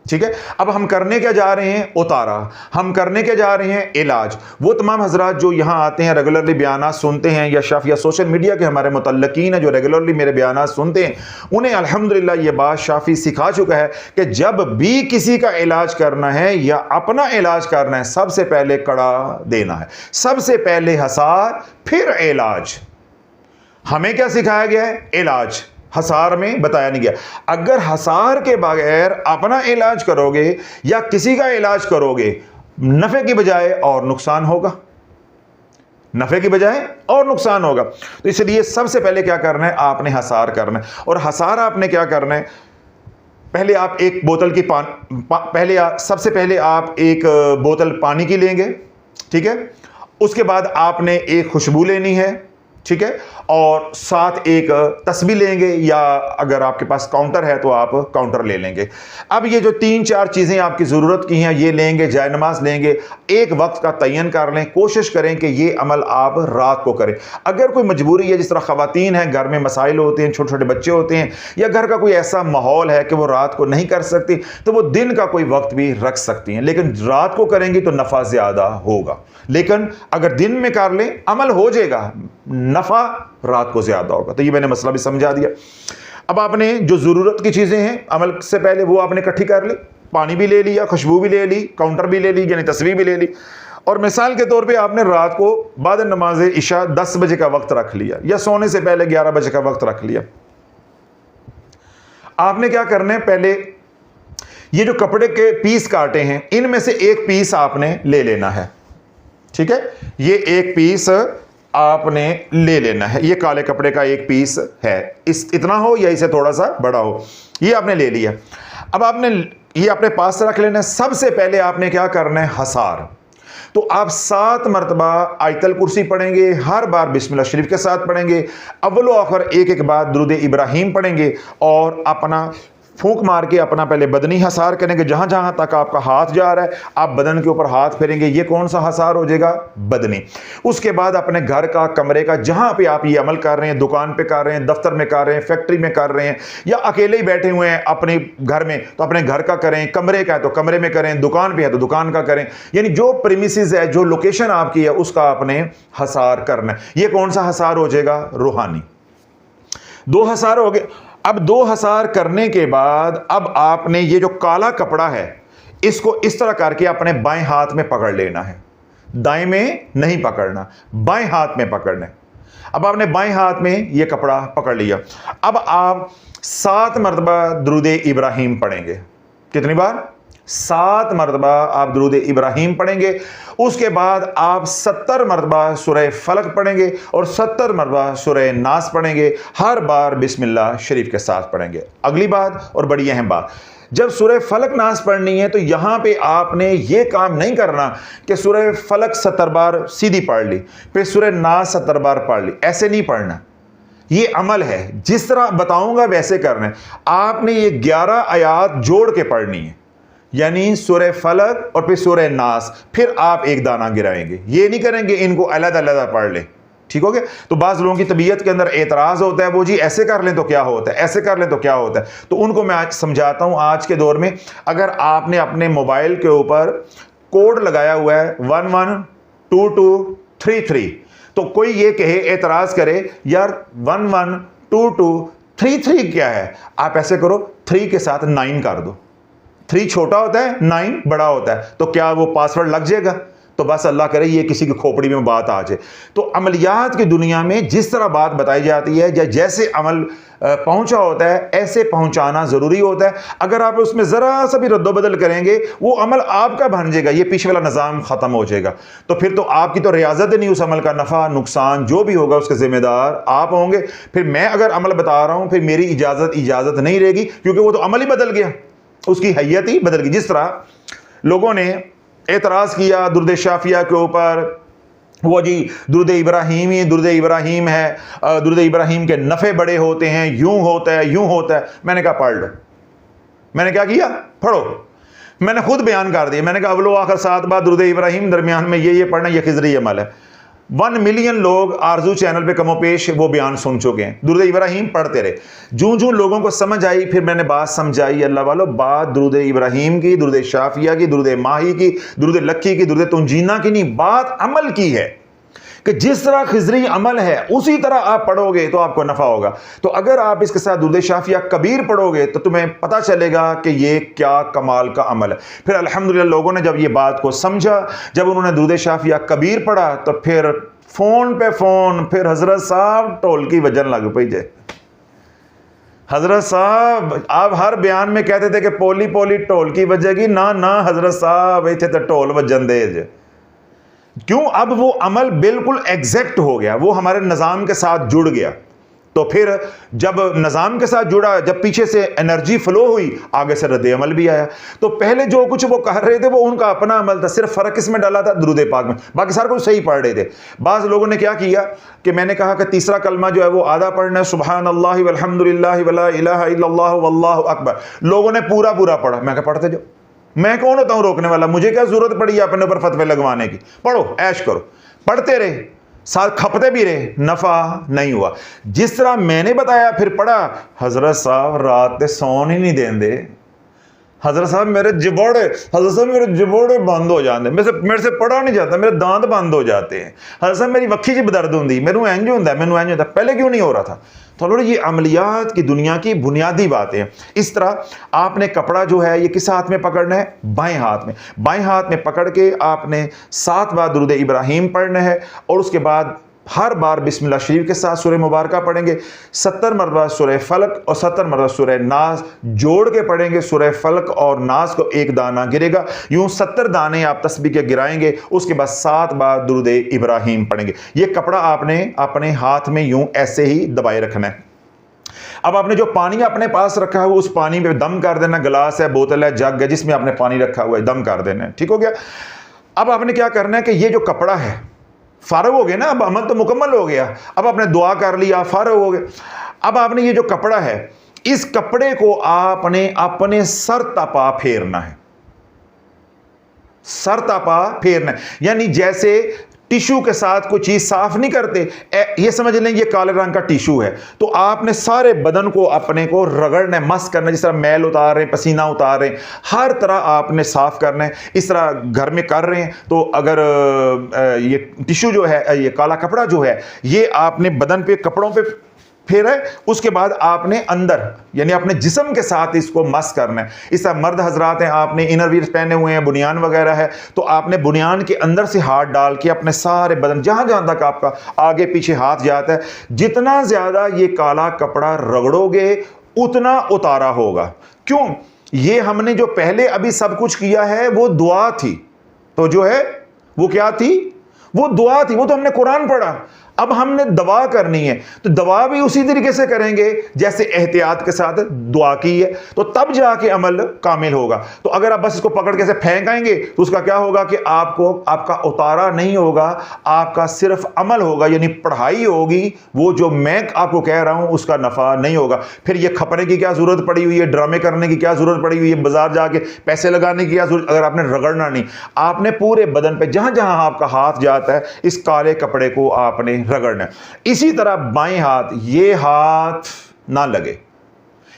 A: ठीक है, अब हम करने क्या जा रहे हैं? उतारा। हम करने क्या जा रहे हैं? इलाज। वो तमाम हजरात जो यहाँ आते हैं, रेगुलरली बयान सुनते हैं, या सोशल मीडिया के हमारे मुतल्लकीन हैं जो रेगुलरली मेरे बयान सुनते हैं, उन्हें अल्हम्दुलिल्लाह ये बात शाफी सिखा चुका है कि जब भी किसी का इलाज करना है या अपना इलाज करना है, सबसे पहले कड़ा देना है, सबसे पहले हसार, फिर इलाज। हमें क्या सिखाया गया है? इलाज। हसार में बताया नहीं गया। अगर हसार के बगैर अपना इलाज करोगे या किसी का इलाज करोगे, नफे की बजाय और नुकसान होगा, नफे की बजाय और नुकसान होगा। तो इसलिए सबसे पहले क्या करना है? आपने हसार करना है। और हसार आपने क्या करना है? पहले आप एक बोतल की सबसे पहले आप एक बोतल पानी की लेंगे। ठीक है, उसके बाद आपने एक खुशबू लेनी है। ठीक है, और साथ एक तस्बीह लेंगे, या अगर आपके पास काउंटर है तो आप काउंटर ले लेंगे। अब ये जो 3-4 चीज़ें आपकी ज़रूरत की हैं, ये लेंगे, जाय नमाज लेंगे, एक वक्त का तयन कर लें। कोशिश करें कि ये अमल आप रात को करें। अगर कोई मजबूरी है, जिस तरह ख़वातीन हैं, घर में मसाइल होते हैं, छोटे छोटे बच्चे होते हैं, या घर का कोई ऐसा माहौल है कि वो रात को नहीं कर सकती, तो वो दिन का कोई वक्त भी रख सकती हैं, लेकिन रात को करेंगी तो नफ़ा ज़्यादा होगा। लेकिन अगर दिन में कर लें, अमल हो जाएगा, नफ़ा रात को ज्यादा होगा। तो ये मैंने मसला भी समझा दिया। अब आपने जो जरूरत की चीजें हैं अमल से पहले वो आपने इकट्ठी कर ली। पानी भी ले लिया, खुशबू भी ले ली, काउंटर भी ले ली, यानी तस्वीर भी ले ली। और मिसाल के तौर पे आपने रात को बाद नमाज इशा 10 बजे का वक्त रख लिया, या सोने से पहले 11 बजे का वक्त रख लिया। आपने क्या करना है? पहले ये जो कपड़े के पीस काटे हैं, इनमें से एक पीस आपने ले लेना है। ठीक है, ये एक पीस आपने ले लेना है। ये काले कपड़े का एक पीस है, इतना हो या इसे थोड़ा सा बड़ा हो, ये आपने ले लिया। अब आपने ये अपने पास रख लेना है। सबसे पहले आपने क्या करना है? हसार। तो आप 7 मरतबा आयतल कुर्सी पढ़ेंगे, हर बार बिस्मिल्लाह शरीफ के साथ पढ़ेंगे, अव्वल आखिर एक बार दुरूद इब्राहिम पढ़ेंगे, और अपना फूंक मार के अपना पहले बदनी हसार करेंगे। जहां जहां तक आपका हाथ जा रहा है आप बदन के ऊपर हाथ फेरेंगे। ये कौन सा हसार हो जाएगा? बदनी। उसके बाद अपने घर का, कमरे का, जहां पे आप ये अमल कर रहे हैं, दुकान पे कर रहे हैं, दफ्तर में कर रहे हैं, फैक्ट्री में कर रहे हैं, या अकेले ही बैठे हुए हैं अपने घर में, तो अपने घर का करें, कमरे का है तो कमरे में करें, दुकान पे है तो दुकान का करें। यानी जो प्रीमिसेस है, जो लोकेशन आपकी है, उसका आपने हसार करना है। ये कौन सा हसार हो जाएगा? रूहानी। 2 हसार हो गए। अब 2 हसार करने के बाद अब आपने ये जो काला कपड़ा है, इसको इस तरह करके अपने बाएं हाथ में पकड़ लेना है। दाएं में नहीं पकड़ना, बाएं हाथ में पकड़ना है। अब आपने बाएं हाथ में ये कपड़ा पकड़ लिया। अब आप 7 मरतबा दुरूद इब्राहिम पढ़ेंगे। कितनी बार? 7 मरतबा आप दुरूद इब्राहिम पढ़ेंगे। उसके बाद आप 70 मरतबा सूरह फलक पढ़ेंगे और 70 मरतबा सूरह नास पढ़ेंगे, हर बार बिस्मिल्लाह शरीफ के साथ पढ़ेंगे। अगली बात और बड़ी अहम बात, जब सूरह फलक नास पढ़नी है तो यहां पे आपने ये काम नहीं करना कि सूरह फलक 70 बार सीधी पढ़ ली, फिर सूरह नास 70 बार पढ़ ली। ऐसे नहीं पढ़ना। ये अमल है, जिस तरह बताऊंगा वैसे करना है। आपने ये 11 आयात जोड़ के पढ़नी है, यानी सूरह फलक और फिर सूरह नास, फिर आप एक दाना गिराएंगे। ये नहीं करेंगे इनको अलग-अलग पढ़ लें। ठीक हो गया? तो बाज़ लोगों की तबीयत के अंदर एतराज़ होता है, वो जी ऐसे कर लें तो क्या होता है, ऐसे कर लें तो क्या होता है। तो उनको मैं आज समझाता हूं। आज के दौर में अगर आपने अपने मोबाइल के ऊपर कोड लगाया हुआ है 112233, तो कोई ये कहे, एतराज़ करे, यार 1 1 2 2 3 3 क्या है, आप ऐसे करो 3 के साथ 9 कर दो। 3 छोटा होता है, 9 बड़ा होता है, तो क्या वो पासवर्ड लग जाएगा? तो बस अल्लाह करे ये किसी की खोपड़ी में बात आ जाए। तो अमलियात की दुनिया में जिस तरह बात बताई जाती है, या जैसे अमल पहुंचा होता है, ऐसे पहुंचाना ज़रूरी होता है। अगर आप उसमें ज़रा सा भी रद्दोबदल करेंगे, वो अमल आपका बन जाएगा, ये पीछे वाला निज़ाम ख़त्म हो जाएगा। तो फिर तो आपकी तो रियाजत नहीं, उस अमल का नफ़ा नुकसान जो भी होगा उसके ज़िम्मेदार आप होंगे। फिर मैं अगर अमल बता रहा हूँ, फिर मेरी इजाज़त नहीं रहेगी, क्योंकि वो तो अमल ही बदल गया, उसकी हैयत ही बदल गई। जिस तरह लोगों ने एतराज़ किया दुरूद शाफिया के ऊपर, वो जी दुरूद इब्राहीम है, दुरूद इब्राहीम के नफ़े बड़े होते हैं, यूं होता है। मैंने कहा पढ़ लो। मैंने क्या किया? पढ़ो। मैंने खुद बयान कर दिया। मैंने कहा अव्वलो आखिर 7 बार दुरूद इब्राहीम, दरमियान में ये पढ़ना, ये खिज़री अमल है। 1 मिलियन लोग आरजू चैनल पे कमोपेश वो बयान सुन चुके हैं। दुरूद इब्राहीम पढ़ते रहे, जूं लोगों को समझ आई, फिर मैंने बात समझाई। अल्लाह वालों, बात दुरूद इब्राहीम की, दुरूद शाफिया की, दुरूद माही की, दुरूद लक्की की, दुरूद तुंजीना की नहीं, बात अमल की है कि जिस तरह खिजरी अमल है उसी तरह आप पढ़ोगे तो आपको नफा होगा। तो अगर आप इसके साथ दुरूद शाफिया कबीर पढ़ोगे तो तुम्हें पता चलेगा कि ये क्या कमाल का अमल है। फिर अल्हम्दुलिल्लाह लोगों ने जब ये बात को समझा, जब उन्होंने दुरूद शाफिया कबीर पढ़ा, तो फिर फोन पे फोन, फिर हजरत साहब टोल की वजन लग पई जे। हजरत साहब आप हर बयान में कहते थे कि पोली पोली टोल की वजेगी, ना हजरत साहब इतने तो टोल वजन दे जे। क्यों? अब वो अमल बिल्कुल एग्जैक्ट हो गया, वो हमारे निज़ाम के साथ जुड़ गया। तो फिर जब निज़ाम के साथ जुड़ा, जब पीछे से एनर्जी फ्लो हुई, आगे से रद्द अमल भी आया। तो पहले जो कुछ वो कह रहे थे वो उनका अपना अमल था, सिर्फ फ़र्क इसमें डाला था दुरूद पाक में, बाकी सारा कुछ सही पढ़ रहे थे। बाज़ लोगों ने क्या किया कि मैंने कहा कि तीसरा कलमा जो है वो आधा पढ़ना है, सुबहानल्लाहि वल्हम्दुलिल्लाहि वला इलाहा इल्लल्लाह वल्लाहु अकबर। लोगों ने पूरा पढ़ा। मैं कहा पढ़ते जाओ, मैं कौन होता हूं रोकने वाला, मुझे क्या जरूरत पड़ी अपने ऊपर फतवे लगवाने की। पढ़ो, ऐश करो। पढ़ते रहे, साथ खपते भी रहे, नफा नहीं हुआ। जिस तरह मैंने बताया फिर पढ़ा। हजरत साहब रात ते सौन ही नहीं देंदे। हजरत साहब मेरे जिबोड़े बंद हो जाते, मेरे से पढ़ा नहीं जाता, मेरे दांत बंद हो जाते हैं। हजरत साहब मेरी वक्खी च दर्द होंगी, मैनू इंज होंदा, पहले क्यों नहीं हो रहा था? तो ये अमलियात की दुनिया की बुनियादी बातें हैं। इस तरह आपने कपड़ा जो है ये किस हाथ में पकड़ना है? बाएं हाथ में। बाएं हाथ में पकड़ के आपने 7 बार दुरूद इब्राहीम पढ़ना है, और उसके बाद हर बार बिस्मिल्लाह शरीफ के साथ सूरह मुबारक पढ़ेंगे। 70 मरतबा सूरह फलक और 70 मरतबा सूरह नास जोड़ के पढ़ेंगे। सूरह फलक और नास को एक दाना गिरेगा, यूं 70 दाने आप तस्बीह के गिराएंगे। उसके बाद 7 बार दुरूद इब्राहीम पढ़ेंगे। ये कपड़ा आपने अपने हाथ में यूं ऐसे ही दबाए रखना है। अब आपने जो पानी अपने पास रखा है उस पानी में दम कर देना। गिलास है, बोतल है, जग है, जिसमें आपने पानी रखा हुआ है, दम कर देना है। ठीक हो गया? अब आपने क्या करना है कि ये जो कपड़ा है, फारग हो गया ना, अब अमल तो मुकम्मल हो गया। अब आपने दुआ कर लिया, फारग हो गए। अब आपने ये जो कपड़ा है, इस कपड़े को आपने अपने सर तपा फेरना है। सर तपा फेरना है, यानी जैसे टिश्यू के साथ कोई चीज साफ नहीं करते, ये समझ लें ये काले रंग का टिश्यू है। तो आपने सारे बदन को अपने को रगड़ना है, मस करना है, जिस तरह मैल उतार रहे हैं, पसीना उतार रहे हैं, हर तरह आपने साफ करना है। इस तरह घर में कर रहे हैं तो अगर ये टिश्यू जो है, ये काला कपड़ा जो है, ये आपने बदन पे, कपड़ों पे फिर है, उसके बाद आपने अंदर यानी अपने जिस्म के साथ इसको मस करना है। इस तरह मर्द हजरात हैं, आपने इनर वियर पहने हुए हैं, बुनियान वगैरह है, तो आपने बुनियान के अंदर से हाथ डाल के अपने सारे बदन, जहां जहां तक आपका आगे पीछे हाथ जाता है, जितना ज्यादा ये काला कपड़ा रगड़ोगे उतना उतारा होगा। क्यों? ये हमने जो पहले अभी सब कुछ किया है वो दुआ थी, तो जो है वो क्या थी? वो दुआ थी, वो तो हमने कुरान पढ़ा। अब हमने दवा करनी है, तो दवा भी उसी तरीके से करेंगे जैसे एहतियात के साथ दुआ की है, तो तब जाके अमल कामिल होगा। तो अगर आप बस इसको पकड़ के ऐसे फेंक आएंगे तो उसका क्या होगा कि आपको, आपका उतारा नहीं होगा, आपका सिर्फ अमल होगा, यानी पढ़ाई होगी। वो जो मैं आपको कह रहा हूं उसका नफा नहीं होगा। फिर ये खपने की क्या जरूरत पड़ी हुई है, ड्रामे करने की क्या जरूरत पड़ी हुई है, बाजार जाके पैसे लगाने की क्या जरूरत, अगर आपने रगड़ना नहीं, आपने पूरे बदन पे जहां जहां आपका हाथ जाता है इस काले कपड़े को आपने रगड़ना। इसी तरह बाएं हाथ, ये हाथ ना लगे,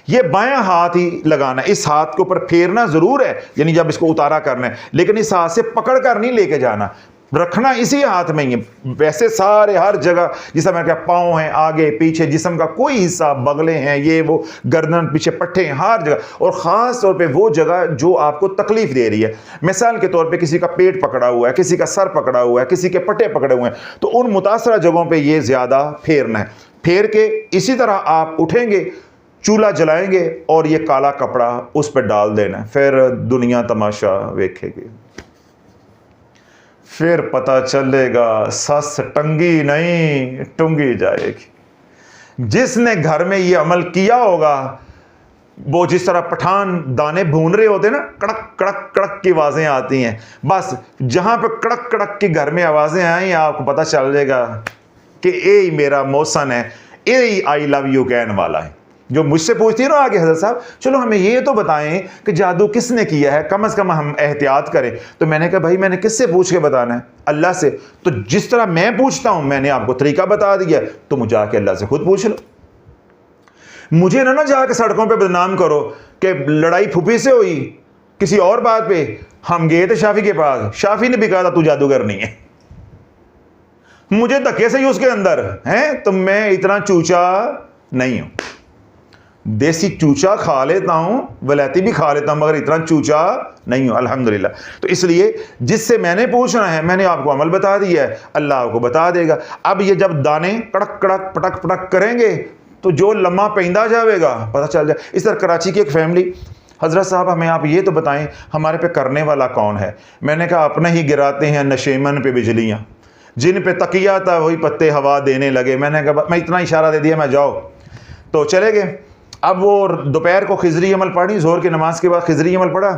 A: ये बायां हाथ ही लगाना। इस हाथ के ऊपर फेरना जरूर है, यानी जब इसको उतारा करना है, लेकिन इस हाथ से पकड़ कर नहीं लेके जाना। रखना इसी हाथ में ही है। वैसे सारे हर जगह जिसम क्या पाँव हैं, आगे पीछे जिसम का कोई हिस्सा, बगले हैं, ये वो, गर्दन पीछे, पट्टे हैं, हर जगह, और ख़ास तौर पे वो जगह जो आपको तकलीफ दे रही है। मिसाल के तौर पे किसी का पेट पकड़ा हुआ है, किसी का सर पकड़ा हुआ है, किसी के पट्टे पकड़े हुए हैं, तो उन मुतासरा जगहों पर ये ज़्यादा फेरना है। फेर के इसी तरह आप उठेंगे, चूल्हा जलाएंगे और ये काला कपड़ा उस पर डाल देना, फिर दुनिया तमाशा देखेगी। फिर पता चलेगा सस टंगी नहीं टूंगी जाएगी। जिसने घर में ये अमल किया होगा, वो जिस तरह पठान दाने भून रहे होते हैं ना, कड़क कड़क कड़क की आवाज़ें आती हैं, बस जहाँ पे कड़क कड़क की घर में आवाज़ें आई, आपको पता चल जाएगा कि यही मेरा मौसन है, यही आई लव यू कहने वाला है। जो मुझसे पूछती है ना आगे, हज़रत साहब चलो हमें ये तो बताएं कि जादू किसने किया है, कम से कम हम एहतियात करें। तो मैंने कहा भाई मैंने किससे पूछ के बताना है? अल्लाह से। तो जिस तरह मैं पूछता हूं, मैंने आपको तरीका बता दिया, तो मुझे जाके अल्लाह से खुद पूछ लो। मुझे ना जाके सड़कों पर बदनाम करो कि लड़ाई फूफी से हुई किसी और बात पे, हम गए थे शाफी के पास, शाफी ने भी कहा था तू जादूगर नहीं है, मुझे धक्के से ही उसके अंदर है। तो मैं इतना चूचा नहीं हूं, देसी चूचा खा लेता हूं, वलैती भी खा लेता हूं, मगर इतना चूचा नहीं हूं अल्हम्दुलिल्लाह। तो इसलिए जिससे मैंने पूछना है, मैंने आपको अमल बता दिया है, अल्लाह आपको बता देगा। अब ये जब दाने कड़क कड़क पटक पटक करेंगे तो जो लम्हा पैंदा जाएगा पता चल जाए। इस तरह कराची की एक फैमिली, हज़रत साहब हमें आप ये तो बताएं हमारे पे करने वाला कौन है? मैंने कहा अपने ही गिराते हैं नशेमन पे बिजलियाँ, जिन पे तकिया था वही पत्ते हवा देने लगे। मैंने कहा मैं इतना इशारा दे दिया, मैं जाओ, तो चले गए। अब वो दोपहर को खिजरी अमल पढ़ी, जोर की नमाज के बाद खिजरी अमल पढ़ा,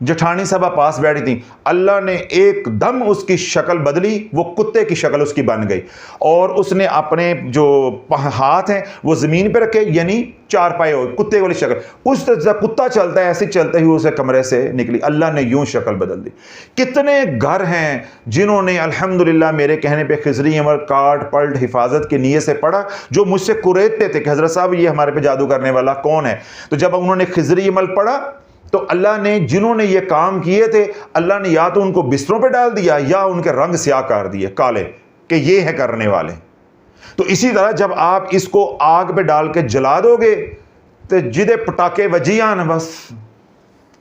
A: जेठानी साहबा पास बैठी थी, अल्लाह ने एकदम उसकी शक्ल बदली, वो कुत्ते की शक्ल उसकी बन गई, और उसने अपने जो हाथ हैं वो ज़मीन पे रखे, यानी चार पाए हो, कुत्ते वाली शक्ल, उस तरह कुत्ता चलता है ऐसे चलते ही उसे कमरे से निकली। अल्लाह ने यूं शक्ल बदल दी। कितने घर हैं जिन्होंने अल्हम्दुलिल्लाह मेरे कहने पे खिजरी अमल काट पलट हिफाजत की नीयत से पढ़ा, जो मुझसे कुरेदते थे कि हज़रत साहब ये हमारे पे जादू करने वाला कौन है। तो जब उन्होंने खिजरी अमल पढ़ा तो अल्लाह ने जिन्होंने ये काम किए थे, अल्लाह ने या तो उनको बिस्तरों पे डाल दिया या उनके रंग स्याह कर दिए काले, कि ये है करने वाले। तो इसी तरह जब आप इसको आग पे डाल के जला दोगे तो जिदे पटाके वजियां न, बस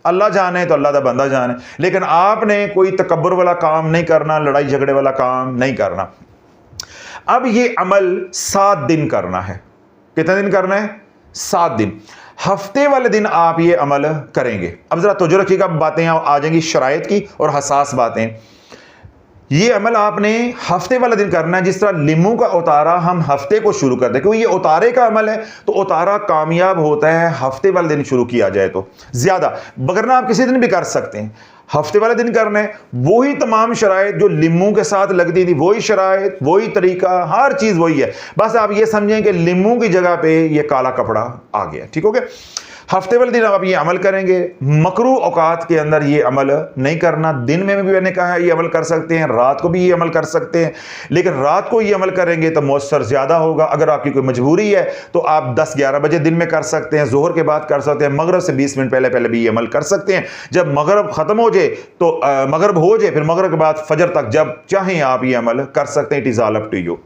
A: अल्लाह जाने तो अल्लाह का बंदा जाने। लेकिन आपने कोई तकब्बुर वाला काम नहीं करना, लड़ाई झगड़े वाला काम नहीं करना। अब ये अमल 7 दिन करना है। कितने दिन करना है? 7 दिन। हफ्ते वाले दिन आप ये अमल करेंगे। अब जरा तवज्जो रखिएगा, बातें आ जाएंगी शराइत की और हसास बातें। ये अमल आपने हफ्ते वाला दिन करना है। जिस तरह लीमू का उतारा हम हफ्ते को शुरू करते हैं, क्योंकि ये उतारे का अमल है, तो उतारा कामयाब होता है हफ्ते वाले दिन शुरू किया जाए तो ज़्यादा, वरना आप किसी दिन भी कर सकते हैं। हफ्ते वाले दिन करना है। वही तमाम शराइत जो लीमू के साथ लगती थी, वही शराइत, वही तरीका, हर चीज़ वही है। बस आप ये समझें कि लीमू की जगह पे ये काला कपड़ा आ गया। ठीक हो गया? हफ्ते वाले दिन आप ये अमल करेंगे। मकरू औकात के अंदर ये अमल नहीं करना। दिन में भी मैंने कहा है ये अमल कर सकते हैं, रात को भी ये अमल कर सकते हैं, लेकिन रात को ये अमल करेंगे तो मौसर ज़्यादा होगा। अगर आपकी कोई मजबूरी है तो आप 10-11 बजे दिन में कर सकते हैं, जोहर के बाद कर सकते हैं, मगरब से 20 मिनट पहले पहले भी ये अमल कर सकते हैं। जब मगरब ख़त्म हो जाए तो मगरब हो जाए, फिर मगरब के बाद फजर तक जब चाहें आप ये अमल कर सकते हैं। It is all up to you.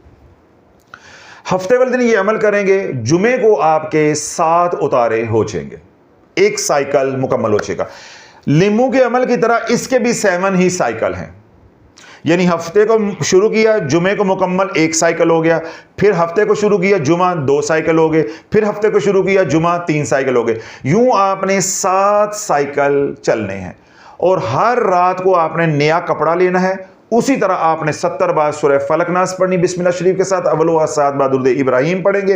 A: हफ्ते वाले दिन ये अमल करेंगे, जुमे को आपके 7 उतारे हो जाएंगे, एक साइकिल मुकम्मल हो जाएगा। लीमू के अमल की तरह इसके भी 7 ही साइकिल हैं। यानी हफ्ते को शुरू किया, जुमे को मुकम्मल 1 साइकिल हो गया, फिर हफ्ते को शुरू किया, जुमा 2 साइकिल हो गए, फिर हफ्ते को शुरू किया, जुमा 3 साइकिल हो गए। यूं आपने 7 साइकिल चलने हैं, और हर रात को आपने नया कपड़ा लेना है। उसी तरह आपने 70 बार सूरह फलक नास पढ़नी बिस्मिल्लाह शरीफ के साथ, अव्वल व 7 बार दुरूद इब्राहिम पढ़ेंगे।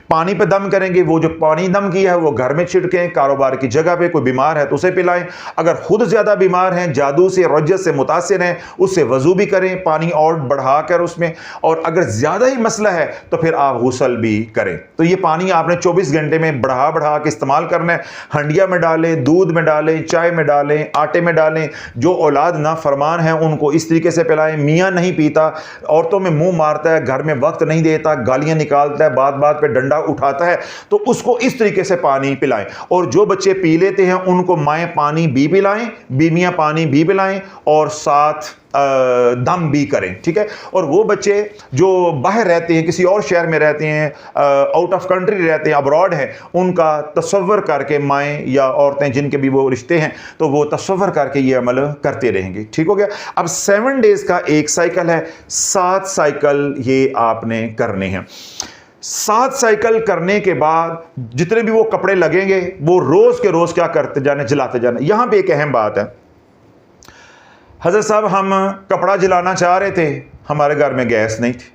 A: पानी पे दम करेंगे, वो जो पानी दम किया है वो घर में छिड़कें, कारोबार की जगह पे। कोई बीमार है तो उसे पिलाएं। अगर खुद ज़्यादा बीमार हैं, जादू से रज्जत से मुतासिर हैं, उससे वजू भी करें, पानी और बढ़ा कर उसमें। और अगर ज़्यादा ही मसला है तो फिर आप गुस्ल भी करें। तो ये पानी आपने 24 घंटे में बढ़ा बढ़ा के इस्तेमाल करना है। हंडिया में डालें, दूध में डालें, चाय में डालें, आटे में डालें। जो औलाद ना फरमान है उनको इस तरीके से पिलाएं। मियाँ नहीं पीता, औरतों में मुंह मारता है, घर में वक्त नहीं देता, गालियां निकालता है, बात बात पे डंडा उठाता है, तो उसको इस तरीके से पानी पिलाएं। और जो बच्चे पी लेते हैं उनको माएँ पानी भी पिलाएं, बीवियाँ पानी भी पिलाएं, और साथ दम भी करें, ठीक है। और वो बच्चे जो बाहर रहते हैं, किसी और शहर में रहते हैं, आउट ऑफ कंट्री रहते हैं, अब्रॉड हैं, उनका तसव्वुर करके माएँ या औरतें जिनके भी वो रिश्ते हैं तो वो तसव्वुर करके ये अमल करते रहेंगे, ठीक हो गया। अब 7 डेज का एक साइकिल है, 7 साइकिल ये आपने करने हैं। 7 साइकिल करने के बाद जितने भी वो कपड़े लगेंगे वो रोज के रोज क्या करते जाने, जलाते जाने। यहां पे एक अहम बात है, हजरत साहब हम कपड़ा जलाना चाह रहे थे, हमारे घर में गैस नहीं थी,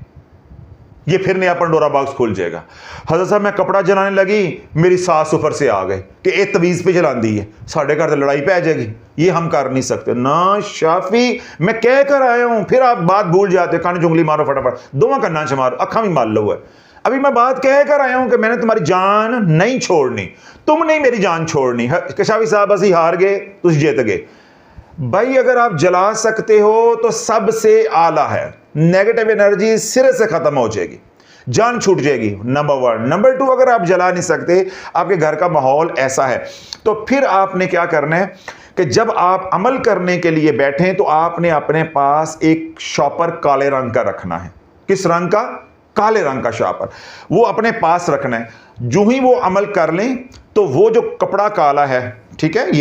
A: ये फिर नया पंडोरा बॉक्स खुल जाएगा। हजरत साहब मैं कपड़ा जलाने लगी, मेरी सास ऊपर से आ गई कि एक तवीज़ पे जलाती है, साढ़े घर तो लड़ाई पे आ जाएगी, ये हम कर नहीं सकते ना शाफी, मैं कह कर आया हूं, फिर आप बात भूल जाते हो, कान जुंगली मारो फटाफट, दोवां कन्ना च मारो, अखा भी मार लो है। अभी मैं बात कह कर आया हूं कि मैंने तुम्हारी जान नहीं छोड़नी, तुम नहीं मेरी जान छोड़नी। शाफी साहब असि हार गए, तुम जीत गए। भाई अगर आप जला सकते हो तो सबसे आला है, नेगेटिव एनर्जी सिरे से खत्म हो जाएगी, जान छूट जाएगी, नंबर 1। नंबर 2, अगर आप जला नहीं सकते, आपके घर का माहौल ऐसा है, तो फिर आपने क्या करना है कि जब आप अमल करने के लिए बैठें तो आपने अपने पास एक शॉपर काले रंग का रखना है। किस रंग का? काले रंग का शॉपर, वो अपने पास रखना है। जो ही वो अमल कर लें तो वो जो कपड़ा काला है, ठीक है,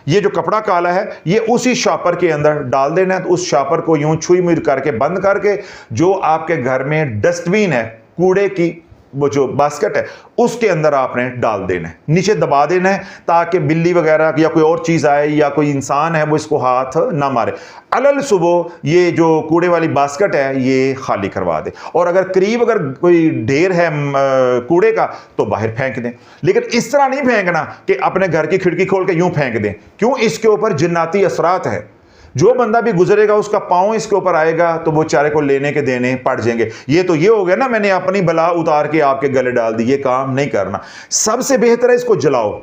A: ये जो कपड़ा काला है ये उसी शॉपर के अंदर डाल देना है। तो उस शॉपर को यूं छुई मुई करके बंद करके जो आपके घर में डस्टबिन है, कूड़े की वो जो बास्केट है, उसके अंदर आपने डाल देना है, नीचे दबा देना है ताकि बिल्ली वगैरह या कोई और चीज़ आए या कोई इंसान है वो इसको हाथ ना मारे। अलल सुबह ये जो कूड़े वाली बास्केट है ये खाली करवा दे, और अगर करीब अगर कोई ढेर है कूड़े का तो बाहर फेंक दें। लेकिन इस तरह नहीं फेंकना कि अपने घर की खिड़की खोल के यूं फेंक दें, क्यों? इसके ऊपर जिन्नाती असरात है। जो बंदा भी गुजरेगा उसका पांव इसके ऊपर आएगा तो वो चारे को लेने के देने पड़ जाएंगे। ये तो ये हो गया ना, मैंने अपनी बला उतार के आपके गले डाल दी, ये काम नहीं करना। सबसे बेहतर है इसको जलाओ।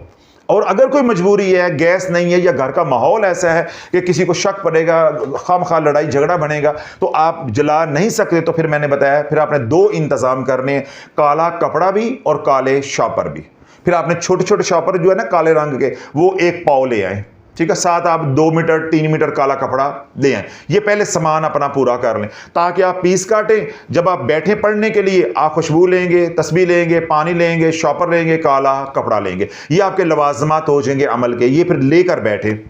A: और अगर कोई मजबूरी है, गैस नहीं है या घर का माहौल ऐसा है कि किसी को शक पड़ेगा, खामखा लड़ाई झगड़ा बनेगा, तो आप जला नहीं सकते, तो फिर मैंने बताया फिर आपने 2 इंतजाम करने, काला कपड़ा भी और काले शॉपर भी। फिर आपने छोटे छोटे शॉपर जो है ना काले रंग के, वो 1 पाव ले आए, ठीक है। साथ आप 2 मीटर 3 मीटर काला कपड़ा ले आए। ये पहले सामान अपना पूरा कर लें ताकि आप पीस काटें, जब आप बैठे पढ़ने के लिए आप खुशबू लेंगे, तस्बीह लेंगे, पानी लेंगे, शॉपर लेंगे, काला कपड़ा लेंगे, ये आपके लवाजमात हो जाएंगे अमल के, ये फिर लेकर बैठे।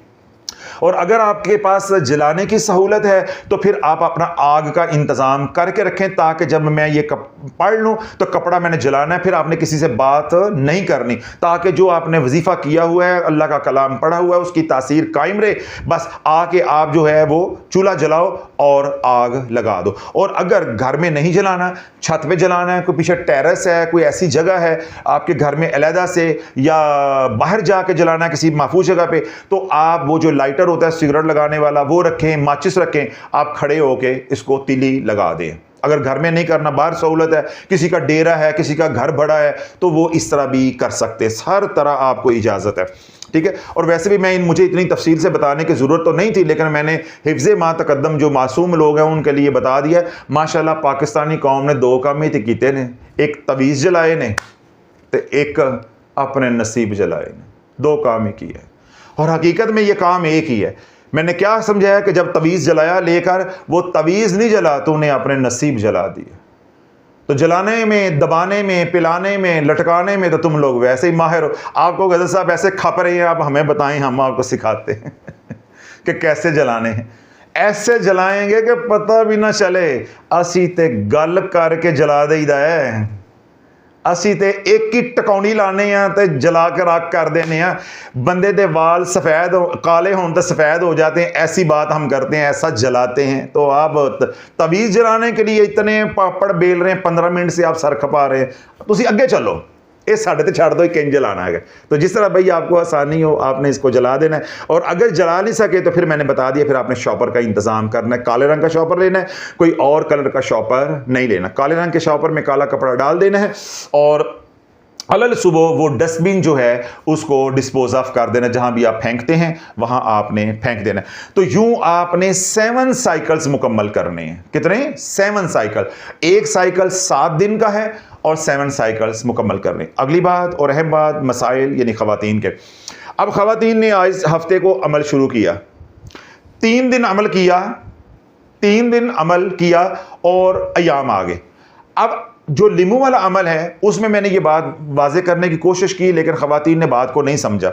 A: और अगर आपके पास जलाने की सहूलत है तो फिर आप अपना आग का इंतज़ाम करके रखें ताकि जब मैं ये पढ़ लूँ तो कपड़ा मैंने जलाना है, फिर आपने किसी से बात नहीं करनी, ताकि जो आपने वजीफ़ा किया हुआ है, अल्लाह का कलाम पढ़ा हुआ है, उसकी तासीर कायम रहे। बस आके आप जो है वो चूल्हा जलाओ और आग लगा दो। और अगर घर में नहीं जलाना, छत पे जलाना है, कोई पीछे टेरेस है, कोई ऐसी जगह है आपके घर में अलहदा से, या बाहर जाके जलाना है किसी महफूज जगह पे, तो आप वो जो लाइटर होता है सिगरेट लगाने वाला वो रखें, माचिस रखें, आप खड़े होके इसको तीली लगा दें। अगर घर में नहीं करना, बाहर सहूलत है, किसी का डेरा है, किसी का घर बड़ा है, तो वो इस तरह भी कर सकते हैं, हर तरह आपको इजाज़त है, ठीक है। और वैसे भी मुझे इतनी तफसील से बताने की ज़रूरत तो नहीं थी, लेकिन मैंने हिफ्ज़े मा तकद्दम जो मासूम लोग हैं उनके लिए बता दिया। माशाल्लाह पाकिस्तानी कौम ने 2 काम ही तो कीते ने, एक तवीज़ जलाए ने तो एक अपने नसीब जलाए ने, 2 काम ही किए। और हकीकत में ये काम एक ही है। मैंने क्या समझाया कि जब तवीज़ जलाया लेकर, वो तवीज़ नहीं जला तो उन्हें अपने नसीब जला दिए। तो जलाने में, दबाने में, पिलाने में, लटकाने में तो तुम लोग वैसे ही माहिर हो। आपको गज़ल साहब ऐसे खप रहे हैं, आप हमें बताएं, हम आपको सिखाते हैं कि कैसे जलाने हैं। ऐसे जलाएंगे कि पता भी ना चले, असी ते गल करके जला देईदा है, असी ते एक ही टकौनी लाने ते जला कर आग कर देने। बंदे दे वाल सफ़ेद काले हों तो सफ़ेद हो जाते हैं, ऐसी बात हम करते हैं, ऐसा जलाते हैं। तो आप तवीज़ जलाने के लिए इतने पापड़ बेल रहे हैं, 15 मिनट से आप सर खपा रहे हैं, तुसी अगे चलो, ये साढ़े ते छड़ दो, किंज जलाना है। तो जिस तरह भाई आपको आसानी हो आपने इसको जला देना है। और अगर जला नहीं सके तो फिर मैंने बता दिया, फिर आपने शॉपर का इंतज़ाम करना है। काले रंग का शॉपर लेना है, कोई और कलर का शॉपर नहीं लेना। काले रंग के शॉपर में काला कपड़ा डाल देना है और अलल सुबह वो डस्टबिन जो है उसको डिस्पोज ऑफ कर देना, जहां भी आप फेंकते हैं वहां आपने फेंक देना। तो यूं आपने 7 साइकिल्स मुकम्मल करने हैं। कितने? 7 साइकिल। एक साइकिल 7 दिन का है और 7 साइकिल्स मुकम्मल करने। अगली बात और अहम बात, मसाइल यानी ख़वातीन के। अब ख़वातीन ने आज हफ्ते को अमल शुरू किया, 3 दिन अमल किया, 3 दिन अमल किया और अयाम आ गए। अब जो लिमू वाला अमल है उसमें मैंने ये बात वाजे करने की कोशिश की, लेकिन ख़वातीन ने बात को नहीं समझा।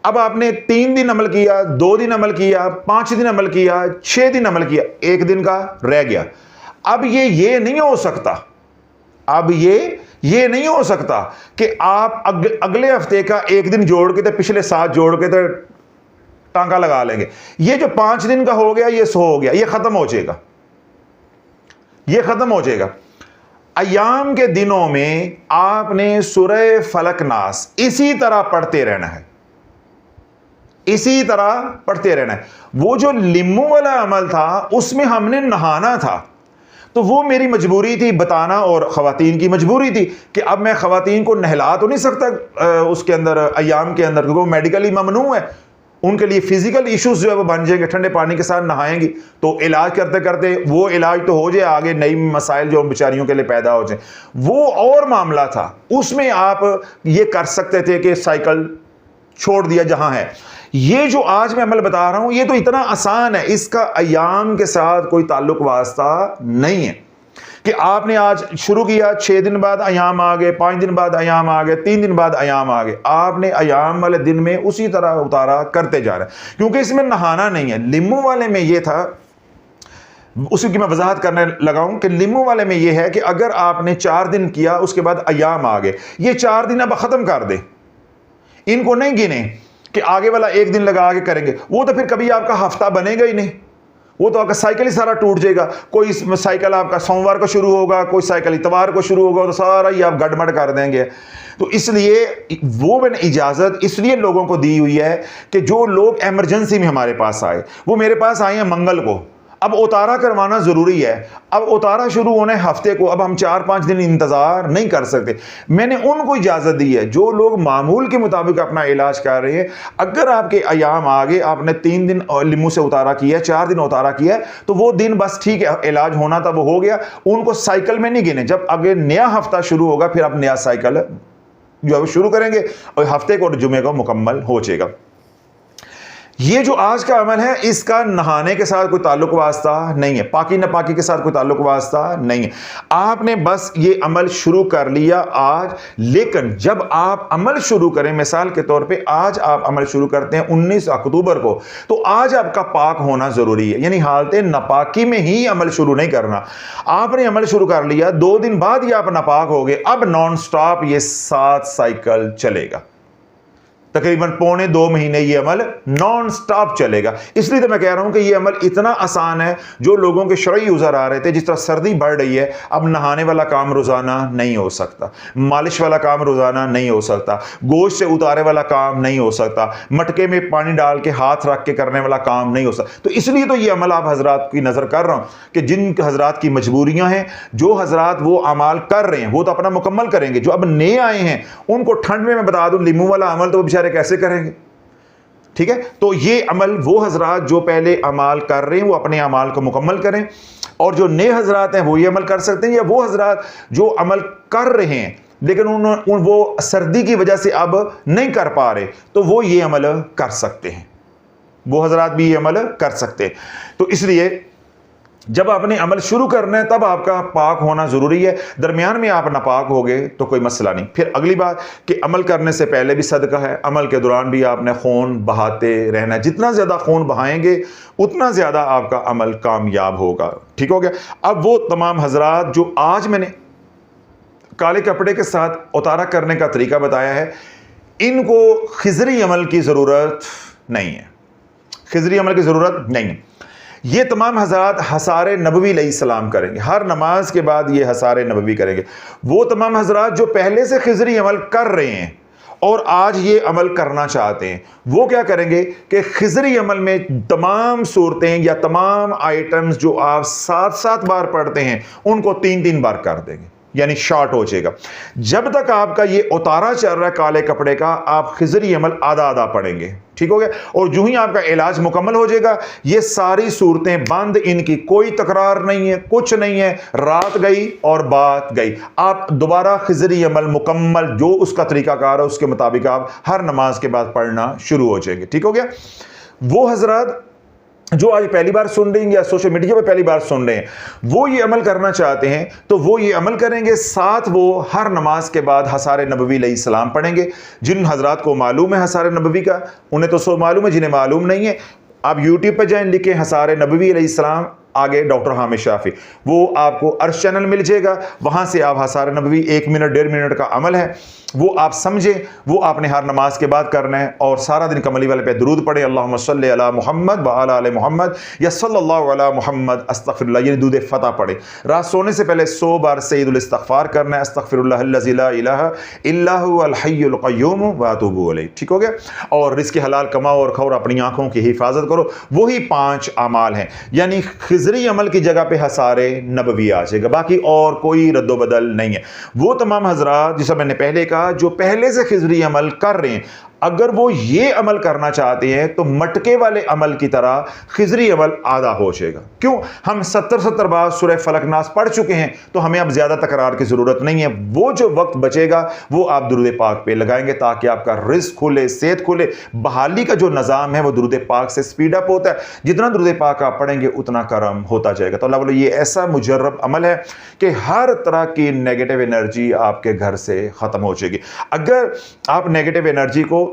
A: अब आपने 3 दिन अमल किया, 2 दिन अमल किया, 5 दिन अमल किया, 6 दिन अमल किया, 1 दिन का रह गया। अब ये नहीं हो सकता, अब ये नहीं हो सकता कि आप अगले हफ्ते का 1 दिन जोड़ के तो पिछले 7 जोड़ के तो टांका लगा लेंगे। ये जो 5 दिन का हो गया, ये 100 हो गया, ये खत्म हो जाएगा, ये खत्म हो जाएगा। अयाम के दिनों में आपने सूरह फलक नास इसी तरह पढ़ते रहना है, इसी तरह पढ़ते रहना है। वो जो लिम्मू वाला अमल था उसमें हमने नहाना था, तो वो मेरी मजबूरी थी बताना और ख़वातीन की मजबूरी थी कि अब मैं ख़वातीन को नहला तो नहीं सकता उसके अंदर अयाम के अंदर, क्योंकि वो मेडिकली ममनू है, उनके लिए फिजिकल इश्यूज जो है वो बन जाएंगे। ठंडे पानी के साथ नहाएंगी तो इलाज करते करते वो इलाज तो हो जाए, आगे नई मसाइल जो बेचारियों के लिए पैदा हो जाए, वो और मामला था। उसमें आप ये कर सकते थे कि साइकिल छोड़ दिया जहां है। ये जो आज मैं अमल बता रहा हूं ये तो इतना आसान है, इसका अयाम के साथ कोई ताल्लुक वास्ता नहीं है कि आपने आज शुरू किया, 6 दिन बाद अयाम आ गए, 5 दिन बाद अयाम आ गए, 3 दिन बाद अयाम आ गए। आपने अयाम वाले दिन में उसी तरह उतारा करते जा रहे हैं, क्योंकि इसमें नहाना नहीं है। लिम्मू वाले में ये था, उसी की मैं वजाहत करने लगा हूं कि लिम्मू वाले में ये है कि अगर आपने 4 दिन किया उसके बाद अयाम आ गए, ये 4 दिन अब खत्म कर दे, इनको नहीं गिने कि आगे वाला 1 दिन लगा के करेंगे, वो तो फिर कभी आपका हफ्ता बनेगा ही नहीं, वो तो आपका साइकिल ही सारा टूट जाएगा। कोई साइकिल आपका सोमवार को शुरू होगा, कोई साइकिल इतवार को शुरू होगा, तो सारा ही आप गड़बड़ कर देंगे। तो इसलिए वो मैंने इजाज़त इसलिए लोगों को दी हुई है कि जो लोग इमरजेंसी में हमारे पास आए, वो मेरे पास आए हैं मंगल को, अब उतारा करवाना ज़रूरी है, अब उतारा शुरू होने हफ्ते को, अब हम 4-5 दिन इंतज़ार नहीं कर सकते। मैंने उनको इजाज़त दी है जो लोग मामूल के मुताबिक अपना इलाज कर रहे हैं। अगर आपके अयाम आगे, आपने 3 दिन लिम्मू से उतारा किया, 4 दिन उतारा किया, तो वो दिन बस ठीक है, इलाज होना था वो हो गया, उनको साइकिल में नहीं गिने। जब अगर नया हफ्ता शुरू होगा फिर आप नया साइकिल जो है शुरू करेंगे और हफ्ते को जुमे को मुकम्मल हो जाएगा। ये जो आज का अमल है इसका नहाने के साथ कोई ताल्लुक वास्ता नहीं है, पाकी नापाकी के साथ कोई ताल्लुक वास्ता नहीं है। आपने बस ये अमल शुरू कर लिया आज, लेकिन जब आप अमल शुरू करें, मिसाल के तौर पे आज आप अमल शुरू करते हैं 19 अक्टूबर को, तो आज आपका पाक होना ज़रूरी है, यानी हालत नापाकी में ही अमल शुरू नहीं करना। आपने अमल शुरू कर लिया, 2 दिन बाद ही आप नापाक हो गए, अब नॉन स्टॉप ये 7 साइकिल चलेगा, तकरीबन 1.25 महीने ये अमल नॉन स्टॉप चलेगा। इसलिए तो मैं कह रहा हूं कि ये अमल इतना आसान है। जो लोगों के शरई उज़र आ रहे थे, जिस तरह सर्दी बढ़ रही है, अब नहाने वाला काम रोज़ाना नहीं हो सकता, मालिश वाला काम रोज़ाना नहीं हो सकता, गोश्त से उतारे वाला काम नहीं हो सकता, मटके में पानी डाल के हाथ रख के करने वाला काम नहीं हो सकता। तो इसलिए तो ये अमल आप हजरात की नज़र कर रहा हूँ कि जिन हजरात की मजबूरियाँ हैं, जो हजरात वो अमाल कर रहे हैं वो तो अपना मुकम्मल करेंगे। जो अब नए आए हैं उनको ठंड में मैं बता दूँ, लिम्मू वाला अमल तो बेचारे कैसे करेंगे, ठीक है। तो ये अमल वो हजरात जो पहले अमाल कर रहे हैं वो अपने अमाल को मुकम्मल करें, और जो नए हजरात हैं वो ये अमल कर सकते हैं, या वो हजरात जो अमल कर रहे हैं लेकिन वो सर्दी की वजह से अब नहीं कर पा रहे, तो वो ये अमल कर सकते हैं, वो हजरात भी ये अमल कर सकते हैं। तो इसलिए जब आपने अमल शुरू करना है तब आपका पाक होना ज़रूरी है। दरमियान में आप नापाक हो गए तो कोई मसला नहीं। फिर अगली बात कि अमल करने से पहले भी सदका है, अमल के दौरान भी आपने खून बहाते रहना है। जितना ज़्यादा खून बहाएंगे उतना ज़्यादा आपका अमल कामयाब होगा, ठीक हो गया। अब वो तमाम हजरात जो आज मैंने काले कपड़े के साथ उतारा करने का तरीका बताया है, इनको खिजरी अमल की ज़रूरत नहीं है, खिजरी अमल की ज़रूरत नहीं है। ये तमाम हज़रात हसारे नबवी अलैहिस्सलाम करेंगे, हर नमाज के बाद ये हसारे नबवी करेंगे। वो तमाम हज़रात जो पहले से खिजरी अमल कर रहे हैं और आज ये अमल करना चाहते हैं, वो क्या करेंगे कि खिजरी अमल में तमाम सूरतें या तमाम आइटम्स जो आप 7-7 बार पढ़ते हैं उनको 3-3 बार कर देंगे, यानी शॉर्ट हो जाएगा। जब तक आपका ये उतारा चल रहा है काले कपड़े का, आप खिजरी अमल आधा आधा पढ़ेंगे, ठीक हो गया। और जो ही आपका इलाज मुकम्मल हो जाएगा, ये सारी सूरतें बंद, इनकी कोई तकरार नहीं है, कुछ नहीं है, रात गई और बात गई। आप दोबारा खिजरी अमल मुकम्मल जो उसका तरीकाकार है उसके मुताबिक आप हर नमाज के बाद पढ़ना शुरू हो जाएंगे, ठीक हो गया। वो हजरात जो आज पहली बार सुन रहे हैं या सोशल मीडिया पे पहली बार सुन रहे हैं, वो ये अमल करना चाहते हैं तो वो ये अमल करेंगे। साथ वो हर नमाज के बाद हसारे नबवी अलैहिस्सलाम पढ़ेंगे। जिन हजरात को मालूम है हसारे नबवी का, उन्हें तो सो मालूम है, जिन्हें मालूम नहीं है आप यूट्यूब पर जाएं, लिखें हसारे नबवी अलैहिस्सलाम, आगे डॉक्टर हामिद शाफी, वो आपको अर्श चैनल मिल जाएगा। वहां से आप हसारे नबवी 1 मिनट 1.5 मिनट का अमल है, वो आप समझें, वो आपने हर नमाज के बाद करना है और सारा दिन कमली वाले पे दुरूद पढ़े, अल्लाहुम्मा सल्ली अला मुहम्मद व अला आले मुहम्मद या सल्लल्लाहु अला मुहम्मद अस्तगफिरुल्लाह, ये दूध फतह पढ़े। रात सोने से पहले 100 बार सईदुल इस्तिगफार करना है, अस्तगफिरुल्लाहल्लज़ी ला इलाहा इल्ला हुवल हय्युल क़य्यूम व अतूबु इलैह, ठीक हो गया। और रिज़्क़ हलाल कमाओ और खाओ और अपनी आंखों की हिफाजत करो। वही 5 अमाल हैं, यानी खिज़री अमल की जगह पे हसारे नबवी आ जाएगा, बाकी और कोई रद्दोबदल नहीं है। वो तमाम हजरात जिसे मैंने पहले कहा जो पहले से खिजरी अमल कर रहे हैं, अगर वो ये अमल करना चाहते हैं तो मटके वाले अमल की तरह खिजरी अमल आधा हो जाएगा। क्यों? हम 70 बार सूरह फलक नास पढ़ चुके हैं, तो हमें अब ज्यादा तकरार की जरूरत नहीं है। वो जो वक्त बचेगा वो आप दुरूद पाक पे लगाएंगे ताकि आपका रिस्क खुले, सेहत खुले। बहाली का जो निजाम है वो दुरूद पाक से स्पीड अप होता है। जितना दुरूद पाक आप पढ़ेंगे उतना करम होता जाएगा। तो अल्लाह बोले ये ऐसा मुजर्रब अमल है कि हर तरह की नेगेटिव एनर्जी आपके घर से खत्म हो जाएगी। अगर आप नेगेटिव एनर्जी को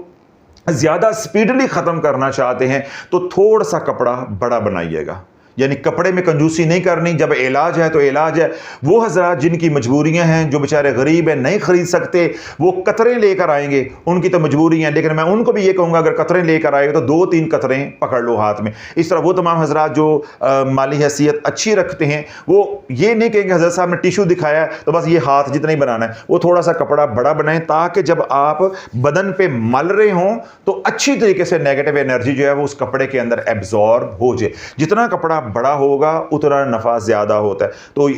A: ज्यादा स्पीडली खत्म करना चाहते हैं तो थोड़ा सा कपड़ा बड़ा बनाइएगा, यानी कपड़े में कंजूसी नहीं करनी। जब इलाज है तो इलाज है। वो हजरात जिनकी मजबूरियां हैं, जो बेचारे गरीब हैं, नहीं खरीद सकते, वो कतरें लेकर आएंगे, उनकी तो मजबूरी है। लेकिन मैं उनको भी ये कहूँगा अगर कतरें लेकर आएगा तो 2-3 कतरें पकड़ लो हाथ में। इस तरह वो तमाम हजरात जो माली हैसियत अच्छी रखते हैं वो ये नहीं कहेंगे हजरत साहब ने टिशू दिखाया तो बस ये हाथ जितना ही बनाना है। वो थोड़ा सा कपड़ा बड़ा बनाएं ताकि जब आप बदन पे मल रहे हों तो अच्छी तरीके से नेगेटिव एनर्जी जो है वो उस कपड़े के अंदर एब्जॉर्ब हो जाए। जितना कपड़ा बड़ा होगा उतना नफा ज्यादा होता है। तो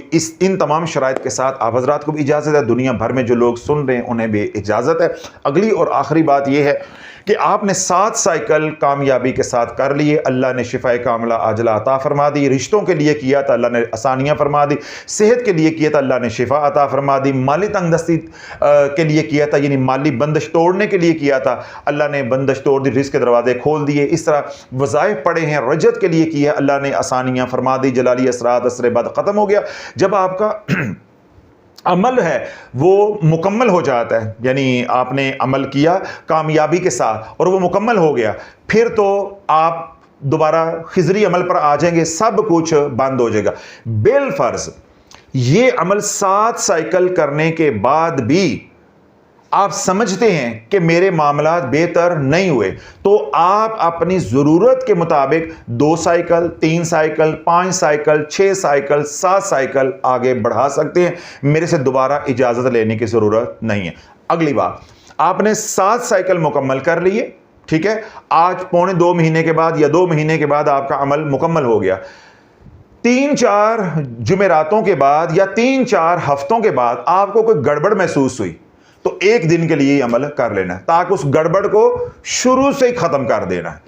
A: इन तमाम शराइत के साथ आप हजरात को भी इजाजत है, दुनिया भर में जो लोग सुन रहे हैं उन्हें भी इजाजत है। अगली और आखिरी बात यह है कि आपने 7 साइकिल कामयाबी के साथ कर लिए, अल्लाह ने शिफाए कामला आजला अता फरमा दी। रिश्तों के लिए किया था, अल्लाह ने आसानियां फरमा दी। सेहत के लिए किया था, अल्लाह ने शिफा अता फरमा दी। माली तंगदस्ती के लिए किया था, यानी माली बंदिश तोड़ने के लिए किया था, अल्लाह ने बंदिश तोड़ दी, रिस्क के दरवाजे खोल दिए। इस तरह वज़ाइफ पड़े हैं, रजत के लिए किया, अल्लाह ने आसानियां फरमा दी। जलाली असरात असर बाद ख़त्म हो गया। जब आपका अमल है वो मुकम्मल हो जाता है, यानी आपने अमल किया कामयाबी के साथ और वो मुकम्मल हो गया, फिर तो आप दोबारा खिजरी अमल पर आ जाएंगे, सब कुछ बंद हो जाएगा। बिल फर्ज ये अमल 7 साइकिल करने के बाद भी आप समझते हैं कि मेरे मामलात बेहतर नहीं हुए, तो आप अपनी ज़रूरत के मुताबिक 2 cycle, 3 cycle, 5 cycle, 6 cycle, 7 cycle आगे बढ़ा सकते हैं। मेरे से दोबारा इजाज़त लेने की ज़रूरत नहीं है। अगली बात, आपने 7 साइकिल मुकम्मल कर लिए, ठीक है। आज 2.25 महीने के बाद या 2 महीने के बाद आपका अमल मुकम्मल हो गया। 3-4 जुमेरातों के बाद या 3-4 हफ्तों के बाद आपको कोई गड़बड़ महसूस हुई तो 1 दिन के लिए अमल कर लेना ताकि उस गड़बड़ को शुरू से ही खत्म कर देना है,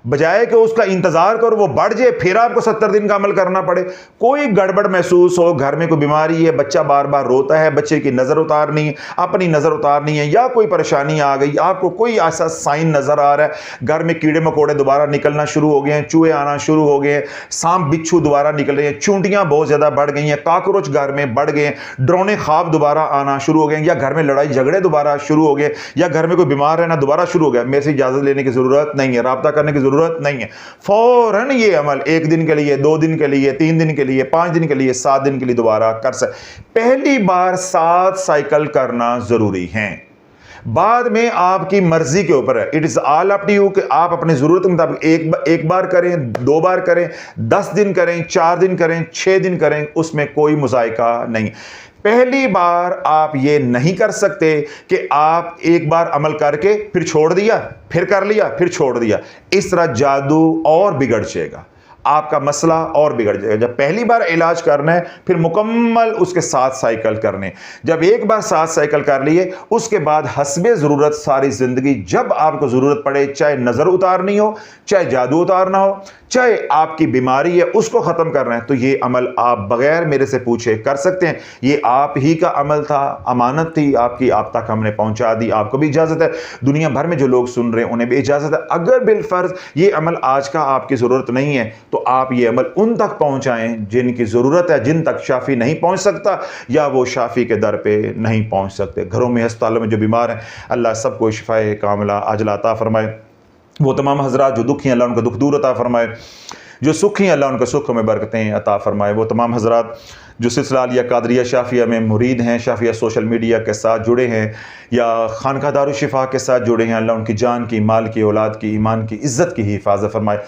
A: बजाय कि उसका इंतजार करो वो बढ़ जाए फिर आपको 70 दिन का अमल करना पड़े। कोई गड़बड़ महसूस हो, घर में कोई बीमारी है, बच्चा बार बार रोता है, बच्चे की नजर उतारनी है, अपनी नजर उतारनी है, या कोई परेशानी आ गई, आपको कोई ऐसा साइन नजर आ रहा है, घर में कीड़े मकोड़े दोबारा निकलना शुरू हो गए हैं, चूहे आना शुरू हो गए हैं, सांप बिच्छू दोबारा निकल रहे हैं, चूंटियां बहुत ज्यादा बढ़ गई हैं, काकरोच घर में बढ़ गए हैं, डरौने ख्वाब दोबारा आना शुरू हो गए, या घर में लड़ाई झगड़े दोबारा शुरू हो गए, या घर में कोई बीमार रहना दोबारा शुरू हो गया, मेरे से इजाजत लेने की जरूरत नहीं है, राब्ता करने की जरूरत नहीं है। फौरन ये अमल 1 दिन के लिए, 2 दिन के लिए, 3 दिन के लिए, 5 दिन के लिए, 7 दिन के लिए दोबारा कर सकते। पहली बार 7 साइकिल करना जरूरी है, बाद में आपकी मर्जी के ऊपर है। It is all up to you कि आप अपनी जरूरत के मुताबिक एक बार करें, 2 बार करें, 10 दिन करें, 4 दिन करें, 6 दिन करें, उसमें कोई मुज़ायका नहीं। पहली बार आप ये नहीं कर सकते कि आप एक बार अमल करके फिर छोड़ दिया, फिर कर लिया, फिर छोड़ दिया। इस तरह जादू और बिगड़ जाएगा। आपका मसला और बिगड़ जाएगा। जब पहली बार इलाज करना है फिर मुकम्मल उसके 7 साइकिल करने, जब एक बार 7 साइकिल कर लिए उसके बाद हस्बे ज़रूरत सारी ज़िंदगी जब आपको ज़रूरत पड़े, चाहे नज़र उतारनी हो, चाहे जादू उतारना हो, चाहे आपकी बीमारी है उसको ख़त्म करना है, तो ये अमल आप बग़ैर मेरे से पूछे कर सकते हैं। ये आप ही का अमल था, अमानत थी आपकी, आप तक हमने पहुंचा दी। आपको भी इजाज़त है, दुनिया भर में जो लोग सुन रहे हैं उन्हें भी इजाज़त है। अगर बिलफर्ज ये अमल आज का आपकी ज़रूरत नहीं है तो आप ये अमल उन तक पहुंचाएं जिनकी ज़रूरत है, जिन तक शाफ़ी नहीं पहुंच सकता या वो शाफ़ी के दर पे नहीं पहुंच सकते। घरों में, अस्पतालों में जो बीमार हैं, अल्लाह सबको शिफाए कामिला आजिला अता फरमाए। वो तमाम हज़रात जो दुखी हैं, अल्लाह उनका दुख दूर अता फरमाए। जो सुखी हैं, अल्लाह उनके सुख में बरकतें अता फरमाए। वो तमाम हज़रात जो सिलसिला या कादरिया शाफिया में मुरीद हैं, शाफिया सोशल मीडिया के साथ जुड़े हैं या खानका दारुशिफा के साथ जुड़े हैं, अल्लाह उनकी जान की, माल की, औलाद की, ईमान की, इज़्ज़त की हिफाजत फरमाए।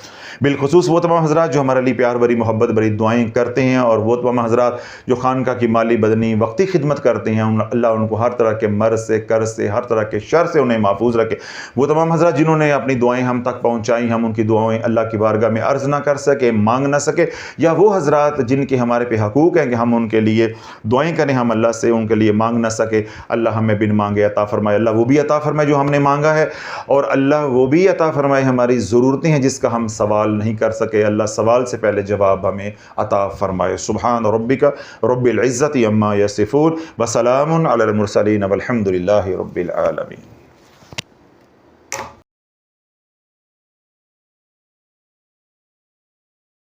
A: बिलखुसूस वो तमाम हज़रात जो हमारे लिए प्यार भरी, मोहब्बत भरी दुआएँ करते हैं और वो तमाम हज़रात जो खानका की माली, बदनी, वक्ती खिदमत करते हैं, अल्लाह उनको हर तरह के मर्ज़ से, कर्ज से, हर तरह के शर से उन्हें महफूज रखे। वो तमाम हज़रात जिन्होंने अपनी दुआएँ हम तक पहुँचाई, हम उनकी दुआएँ अल्लाह की बारगाह में अर्ज़ ना कर सके, मांग ना सके, या वो हज़रात जिनके हमारे पे हकूक़ हैं कि हम उनके लिए दुआएं करें, हम अल्लाह से उनके लिए मांग ना सके, अल्लाह हमें बिन मांगे अता फरमाए। अल्लाह वो भी अता फरमाए जो हमने मांगा है, और अल्लाह वो भी अता फरमाए हमारी ज़रूरतें हैं जिसका हम सवाल नहीं कर सके, अल्लाह सवाल से पहले जवाब हमें अता फरमाए। सुब्हान रब्बिका रब्बिल इज़्ज़ति अम्मा यसिफून व सलामुन अलल मुरसलीन वल्हम्दुलिल्लाहि रब्बिल आलमीन।